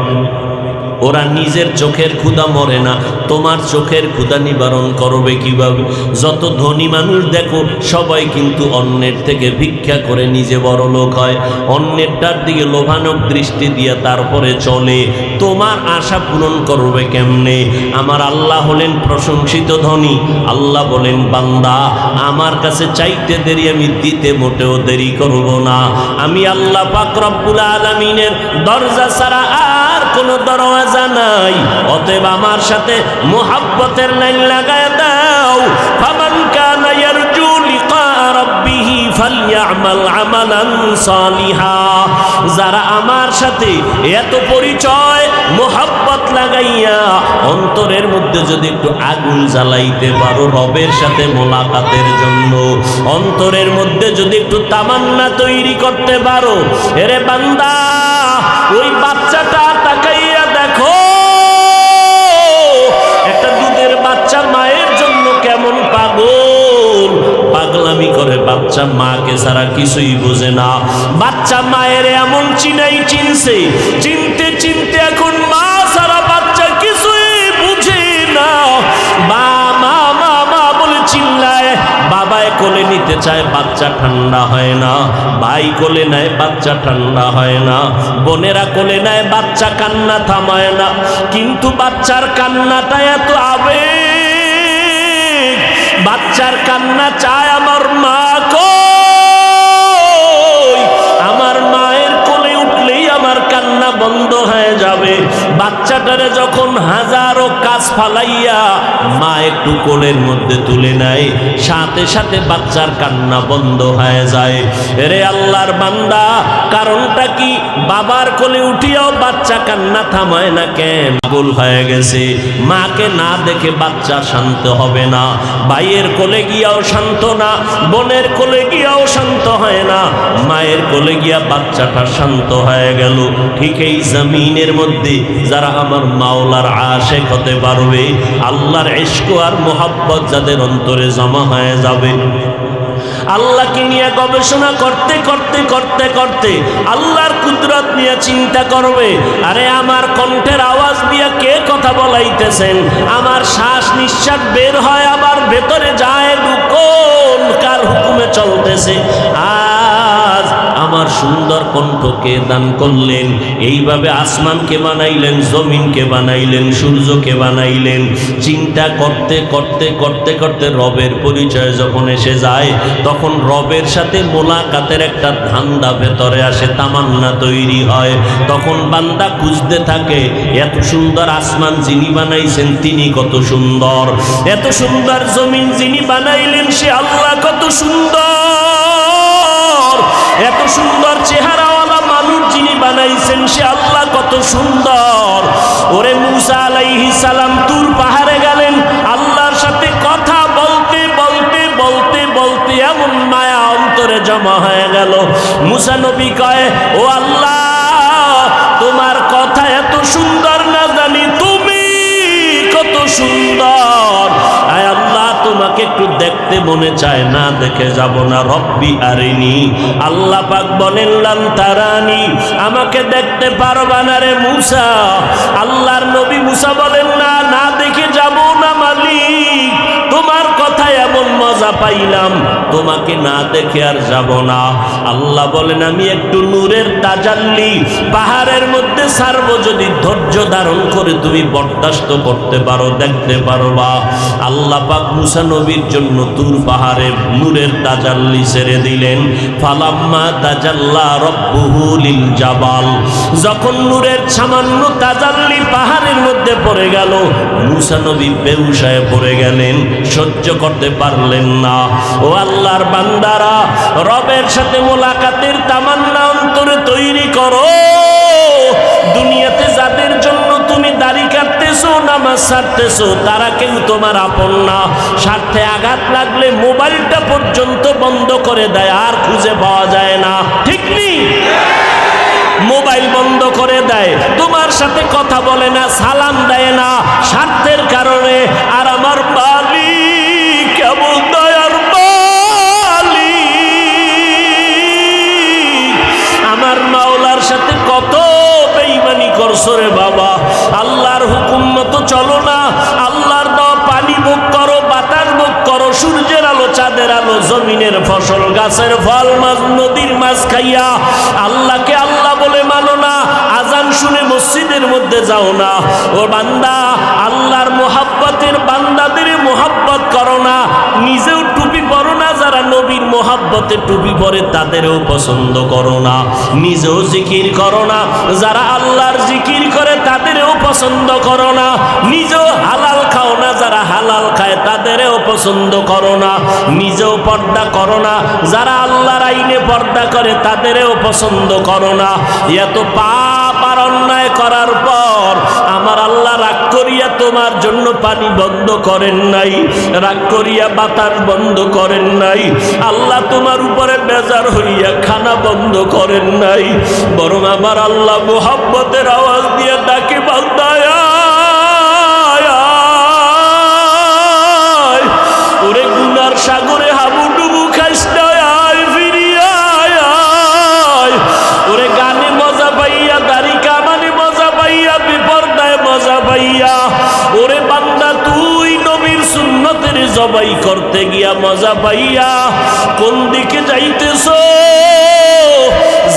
A: ওরা নিজের চোখের ক্ষুধা মরে না, তোমার চোখের ক্ষুধা নিবারণ করবে কিভাবে? যত ধনী মানুষ দেখো সবাই কিন্তু অন্যের থেকে ভিক্ষা করে নিজে বড় লোক হয়, অন্যেরটার দিকে লোভানক দৃষ্টি দিয়ে তারপরে চলে। তোমার আশা পূরণ করবে কেমনে? আমার আল্লাহ হলেন প্রশংসিত ধনী। আল্লাহ বলেন, বান্দা আমার কাছে চাইতে দেরি, আমি দিতে মোটেও দেরি করব না। আমি আল্লাহ পাক রব্বুল আলামিনের দরজা ছাড়া আর কোনো দরওয়াজা নাই। অতএব আমার সাথে মুহাব্বতের লাইন লাগায় দাও। ফামান কানা ইয়ারজু লিকা রাব্বিহি ফালইআমাল আমালান সালিহা। যারা আমার সাথে এত পরিচয় মুহাব্বত লাগাইয়া অন্তরের মধ্যে যদি একটু আগুন জ্বালাইতে পারো রবের সাথে মোলাকাতের জন্য, অন্তরের মধ্যে যদি একটু তামান্না তৈরি করতে পারো, এরে বান্দা ওই বাচ্চাটা তাকাইয়া দেখো, একটা দুধের বাচ্চা মায়ের জন্য কেমন পাগল, পাগলামি করে। বাচ্চা মাকে ছাড়া কিছুই বোঝে না। বাচ্চা মায়ের এমন চিনাই চিনছে, চিনতে চিনতে এখন মা ছাড়া বাচ্চা কিছুই বুঝে না। মা মা মা মা বলে চিল্লায়। বাবায় কোলে নিতে চায়, বাচ্চা ঠান্ডা হয় না। ভাই কোলে নেয়, বাচ্চা ঠান্ডা হয় না। বোনেরা কোলে নেয়, বাচ্চা কান্না থামায় না। কিন্তু বাচ্চার কান্নাটা এত আবেগ, বাচ্চার কান্না চায় আমার মা কই। আমার মায়ের কোলে উঠলেই আমার কান্না বন্ধ হয়ে যাবে। বাচ্চাটারে যখন হাজারো কাজ ফালাইয়া মা একটু কোলের মধ্যে তুলে নেয়, সাথে সাথে বাচ্চার কান্না বন্ধ হয়ে যায়। এরে আল্লাহর বান্দা, কারণটা কি? বাবার কোলে উঠিয়াও বাচ্চা কান্না থামায় না কেন? পাগল হয়ে গেছে। মাকে না দেখে বাচ্চা শান্ত হবে না, ভাইয়ের কোলে গিয়াও শান্ত না, বোনের কোলে গিয়াও শান্ত হয় না, মায়ের কোলে গিয়া বাচ্চাটা শান্ত হয়ে গেল। ঠিক এই জমিনের মধ্যে যারা আমার মাওলার আশিক হতে পারবে, আল্লাহর ইশক আর মোহাব্বত যাদের অন্তরে জমা হয়ে যাবে, আল্লাহকে নিয়ে গবেষণা করতে করতে করতে করতে আল্লাহর কুদরত নিয়ে চিন্তা করবে। আরে আমার কণ্ঠের আওয়াজ দিয়ে কে কথা বলাইতেছেন? আমার শ্বাস নিঃশ্বাস বের হয় আবার ভেতরে যায়, কোন কার হুকুমে চলতেছে? আজ আমার সুন্দর কণ্ঠকে দান করলেন। এইভাবে আসমানকে বানাইলেন, জমিনকে বানাইলেন, সূর্যকে বানাইলেন। চিন্তা করতে করতে করতে করতে রবের পরিচয় যখন এসে যায়, তখন রবের সাথে মোলাকাতের একটা ধান্দা ভেতরে আসে, তামান্না তৈরি হয়। তখন বান্দা খুঁজতে থাকে, এত সুন্দর আসমান যিনি বানাইছেন তিনি কত সুন্দর, এত সুন্দর জমিন যিনি বানাইলেন সে আল্লাহ কত সুন্দর, এত সুন্দর চেহারাওয়ালা মানুষ যিনি বানাইছেন সে আল্লাহ কত সুন্দর। ওরে মুসা আলাইহিস সালাম তুর পাহাড়ে গেলেন, আল্লাহর সাথে কথা বলতে বলতে বলতে বলতে এমন মায়া অন্তরে জমা হয়ে গেল। মুসা নবী কয়, ও আল্লাহ, তোমার কথা এত সুন্দর না জানি তুমি কত সুন্দর। আয় আল্লাহ, তোমাকে একটু দেখতে মনে চায়, না দেখে যাব না। রব্বি আরিনি। আল্লাহ পাক বলেন, লান তারানি, আমাকে দেখতে পারবা না রে মুসা। আল্লাহর নবী মুসা বলেন, না না দেখে যাব না মালিক, তোমার কথা এমন মজা পাইলাম, তোমাকে না দেখে আর যাব না। আল্লাহ বলেন, আমি একটু নূরের তাজাল্লি পাহাড়ের মধ্যে ছাড়বো, যদি ধৈর্য ধারণ করে তুমি বরদাস্ত করতে পারো, দেখতে পারবা। আল্লাহ পাক মুসা নবীর জন্য তুর পাহাড়ে নূরের তাজাল্লি ছেড়ে দিলেন। ফালাম্মা তাজাল্লা রব্বুহু লিল জাবাল, যখন নূরের সামান্য তাজাল্লি পাহাড়ের মধ্যে পড়ে গেল, মুসা নবী বেহুশ হয়ে পড়ে গেলেন, সহ্য করতে পারলেন না। ও আল্লাহর বান্দারা, রবের সাথে মোলাকাতের তামান্না অন্তরে তৈরি করো। দুনিয়াতে যাদের জন্য তুমি দাড়ি কাটতেছো, নামাজ ছাড়তেছো, তারা কেউ তোমার আপন না। স্বার্থে আঘাত লাগলে মোবাইলটা পর্যন্ত বন্ধ করে দেয়, আর খুঁজে পাওয়া যায় না, ঠিক নেই? মোবাইল বন্ধ করে দেয়, তোমার সাথে কথা বলে না, সালাম দেয় না, স্বার্থের কারণে। আর আমার মালিক কেমন দয়ার মালিক, আমার মাওলার সাথে কত বেঈমানি করছো রে বাবা। আল্লাহ ফসল, গাছের ফল, মাছ, নদীর মাছ খাইয়া আল্লাহকে আল্লাহ বলে মানো না, আজান শুনে মসজিদের মধ্যে যাও না। ও বান্দা, আল্লাহর মোহাব্বতের বান্দাদের মোহাব্বত করো না, নিজেও টুপি পরো না, যারা নবীর মোহাব্বতে টুপি পরে তাদেরও পছন্দ করো না, নিজেও জিকির করো না, যারা আল্লাহর জিকির করে তাদেরও পছন্দ করো না, নিজেও হালাল খাও না, যারা হালাল খায় তাদেরও পছন্দ করো না, নিজেও পর্দা করো না, যারা আল্লাহর আইনে পর্দা করে তাদেরও পছন্দ করো না। এত পাপ আর অন্যায় করার পর আমার আল্লাহ রাগ করিয়া তোমার জন্য পানি বন্ধ করেন নাই, রাগ করিয়া বাতাস বন্ধ করেন নাই, আল্লাহ তোমার উপরে বেজার হইয়া খানা বন্ধ করেন নাই, বরং আমার আল্লাহ মোহাব্বতের আওয়াজ দিয়ে ডাকে, বান্দায় ওরে গুনার সাগরে হাবুডুবু খাইস না, আয় ফিরিয়া আয়। ওরে গানে মজা পাইয়া, দাড়ি কামানে মজা পাইয়া, বিপর্দায় মজা পাইয়া, ওরে বান্দা তুই নবীর সুন্নতের জবাই করতে গিয়া মজা পাইয়া কোন দিকে যাইতেছ?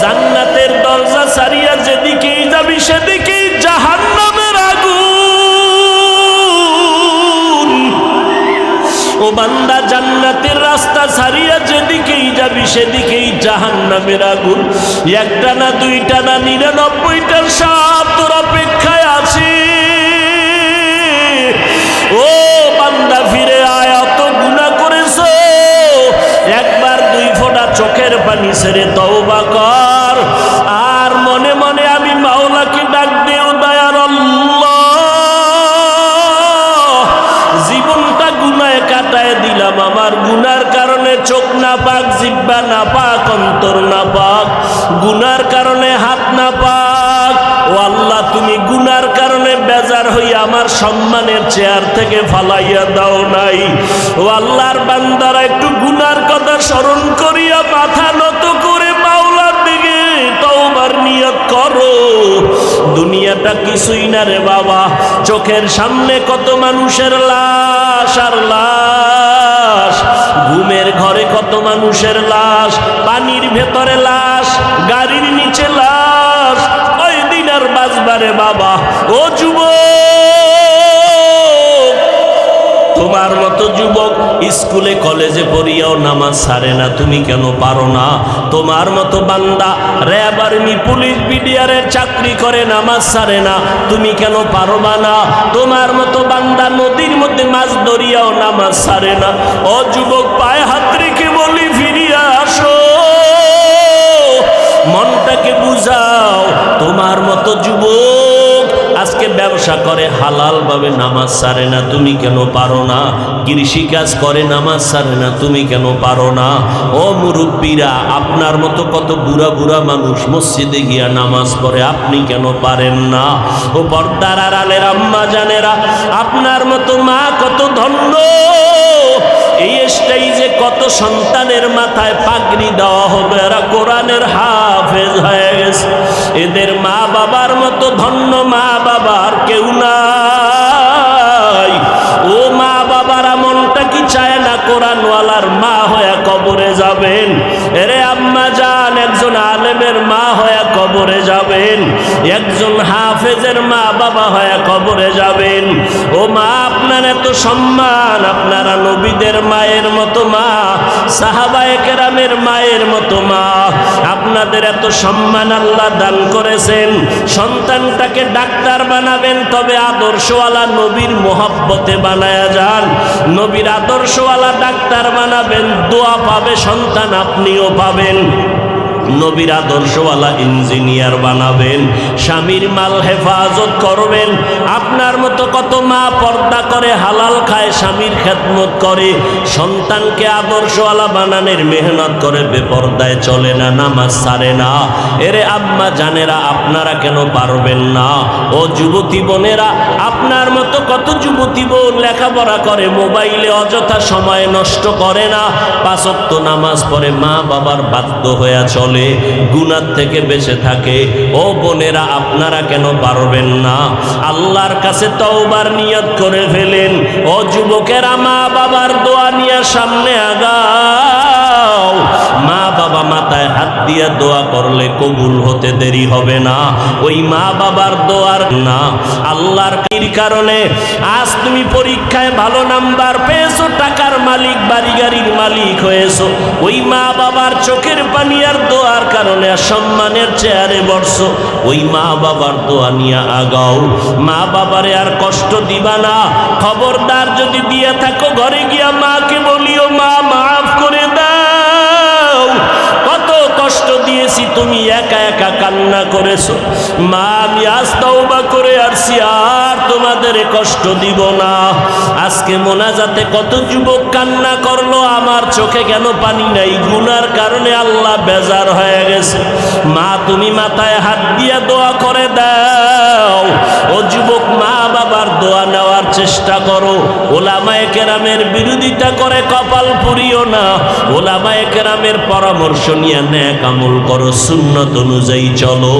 A: জান্নাতের দরজা ছাড়িয়া যেদিকেই যাবি সেদিকেই জাহান্নামের আগুন। ও বান্দা, জান্নাতের রাস্তা ছাড়িয়া যেদিকেই যাবি সেদিকেই জাহান্নামের আগুন। একটা না, দুইটা না, 99টার সাপ তোর অপেক্ষায় আছে। ও বান্দা, ফিরে আয়, অত গুনাহ করেছ, একবার 2 ফোঁটা চোখের পানি ছেড়ে তওবা কর, আর মনে মনে আমি মাওলাকে ডাক দেও, দয়ার আল্লাহ, জীবনটা গুনাহে কাটায় দিলাম, আমার গুনার কারণে চোখ না পাক, জিহ্বা না পাক, অন্তর না পাক, গুনার কারণে হাত না পাক। ও আল্লাহ, তুমি গুনার কারণে বেজার হইয়া আমার সম্মানের চেয়ার থেকে ফালাইয়া দাও নাই। ও আল্লাহর বান্দারা একটু গুনার কথা স্মরণ করিয়া মাথা নত করে মাওলার দিকে তওবার নিয়ত করো। দুনিয়াটা কিছুই না রে বাবা, চোখের সামনে কত মানুষের লাশ আর লাশ, ঘুমের ঘরে কত মানুষের লাশ, পানির ভেতরে লাশ, গাড়ির নিচে লাশ, ওই দিন আর বাঁচবারে বাবা। ও যুবক, তোমার মতো যুবক স্কুলে কলেজে পড়িয়াও নামাজ ছাড়ে না, তুমি কেন পারো না? তোমার মতো বান্দা র্যাব, আর্মি, পুলিশ, বিডিআরের চাকরি করে নামাজ ছাড়ে না, তুমি কেন পারবা না? তোমার মতো বান্দা নদীর মধ্যে মাছ ধরিয়াও নামাজ ছাড়ে না। ও যুবক, পায়ে হাত রেখে বলি, ফিরিয়া আসো, মনটাকে বুঝাও। তোমার মতো যুবক আজকে ব্যবসা করে হালাল ভাবে নামাজ ছাড়ে না, তুমি কেন পারো না? কৃষিকাজ করে নামাজ ছাড়ে না, তুমি কেন পারো না? ও মুরব্বীরা, আপনার মতো কত বুড়া বুড়া মানুষ মসজিদে গিয়া নামাজ পড়ে, আপনি কেন পারেন না? ও পর্দার আড়ালের আম্মা জানেরা, আপনার মতো মা কত ধন্য, এই স্টেজে কত সন্তানের মাথায় পাগড়ি দেওয়া হবে, এরা কোরআনের হাফেজ হয়ে গেছে। এদের মা বাবার মতো ধন্য মা বাবার কেউ নাই। ও মা বাবারা, মনটা কি চায় না কোরআনওয়ালার মা হয়ে কবরে যাবেন? এরে আম্মা জান, একজন আলেমের মা হয়ে কবরে যাবেন, একজন হাফেজের মা বাবা হয়ে কবরে যাবেন। ও মা, আপনার এত সম্মান, আপনারা নবীদের মায়ের মতো মা, সাহাবায়ে কেরামের মায়ের মতো মা, আপনাদের এত সম্মান আল্লাহ দান করেছেন। সন্তানটাকে ডাক্তার বানাবেন, তবে আদর্শওয়ালা নবীর মোহাব্বতে বানায়া যান। নবীর আদর্শওয়ালা ডাক্তার বানাবেন, দোয়া পাবে সন্তান, আপনিও পাবেন। নবীর আদর্শওয়ালা ইঞ্জিনিয়ার বানাবেন, স্বামীর মাল হেফাজত করবেন। আপনার মতো কত মা পর্দা করে হালাল খায়, স্বামীর খেদমত করে, সন্তানকে আদর্শওয়ালা বানানোর মেহনত করে, বেপর্দায় চলে না, নামাজ ছাড়ে না। এরে আম্মা জানেরা, আপনারা কেন পারবেন না? ও যুবতী বোনেরা, আপনার মতো কত যুবতী বোন লেখাপড়া করে, মোবাইলে অযথা সময় নষ্ট করে না, 5 ওয়াক্ত নামাজ পড়ে, মা বাবার বাধ্য হয়ে চলে, গুনাহ থেকে বেঁচে থাকে। ও বোনেরা, আপনারা কেন পারবেন না? আল্লাহর কাছে তওবার নিয়ত করে ফেলেন। ও যুবকেরা, মা বাবার দোয়া নিয়ে সামনে আগাও। মাথায় হাত দিয়ে দোয়া করলে কবুল হতে দেরি হবে না। ওই মা বাবার দোয়ার না, আল্লাহর কির কারণে আজ তুমি পরীক্ষায় ভালো নাম্বার পেয়েছো, টাকার মালিক, বাড়ি গাড়ির মালিক হয়েছো। ওই মা বাবার চোখের পানি আর দোয়ার কারণে সম্মানের চেয়ারে বসছো। ওই মা বাবার দোয়া নিয়ে আগাও। মা বাবারে আর কষ্ট দিবা না। খবরদার যদি দিয়ে থাকো, ঘরে গিয়া মাকে বলিও, মা মাফ করে দাও, কত কষ্ট দিয়েছি, তুমি একা একা কান্না করেছো। মা আমি আজ তওবা করে আসছি, আর তোমাদের কষ্ট দিব না। আজকে মোনাজাতে কত যুবক কান্না করলো, আমার চোখে কেন পানি নাই? গুনার কারণে আল্লাহ বেজার হয়ে গেছে। মা তুমি মাথায় হাত দিয়া দোয়া করে দাও। ও যুবক, মা বাবার দোয়া নেওয়ার চেষ্টা করো। ওলামায়ে কেরামের বিরোধিতা করে কপাল পুরিও না। ওলামায়ে কেরামের পরামর্শ নিয়ে নেক আমল করো, সুন্নত অনুযায়ী চলো,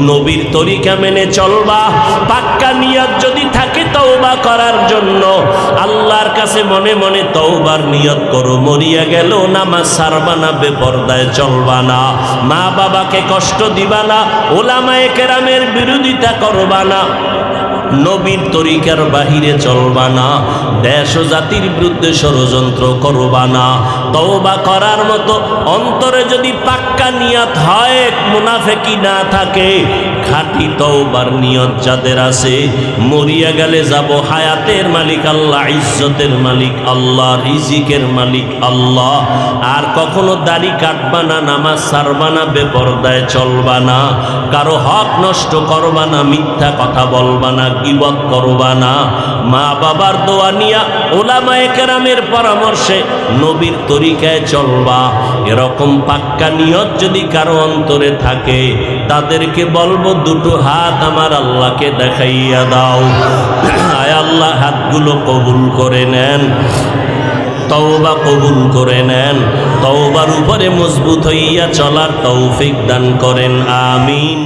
A: নবীর তরিকা মেনে চলবা। পাক্কা নিয়ত যদি থাকে তওবা করার জন্য, আল্লাহর কাছে মনে মনে তওবার নিয়ত করো। মরিয়া গেল নামাজ ছাড়বা না, বেপরদায় চলবা না, মা বাবাকে কষ্ট দিবা না, ওলামায়ে কেরামের বিরোধিতা করবা না, নবীর তরিকার বাহিরে চলবা না, দেশ ও জাতির বিরুদ্ধে ষড়যন্ত্র করবা না। তওবা করার মতো অন্তরে যদি পাক্কা নিয়ত হয়, মুনাফিকি না থাকে, খাঁটি তওবার নিয়ত যাদের আছে, মরিয়া গেলে যাব, হায়াতের মালিক আল্লাহ, ইজ্জতের মালিক আল্লাহ, রিজিকের মালিক আল্লাহ। আর কখনো দাড়ি কাটবা না, নামাজ ছাড়বা না, বেপরদায় চলবা না, কারো হক নষ্ট করবা না, মিথ্যা কথা বলবা না, গীবত করবা না। মা বাবার দোয়া নিয়া, ওলামায়ে কেরামের পরামর্শে নবীর তরিকায় চলবা। এরকম পাক্কা নিয়ত যদি কারো অন্তরে থাকে, তাদেরকে বলবো, দুটো হাত আমার আল্লাহকে দেখাইয়া দাও। আয় আল্লাহ, হাতগুলো কবুল করে নেন, তওবা কবুল করে নেন, তওবার উপরে মজবুত হইয়া চলার তৌফিক দান করেন, আমিন।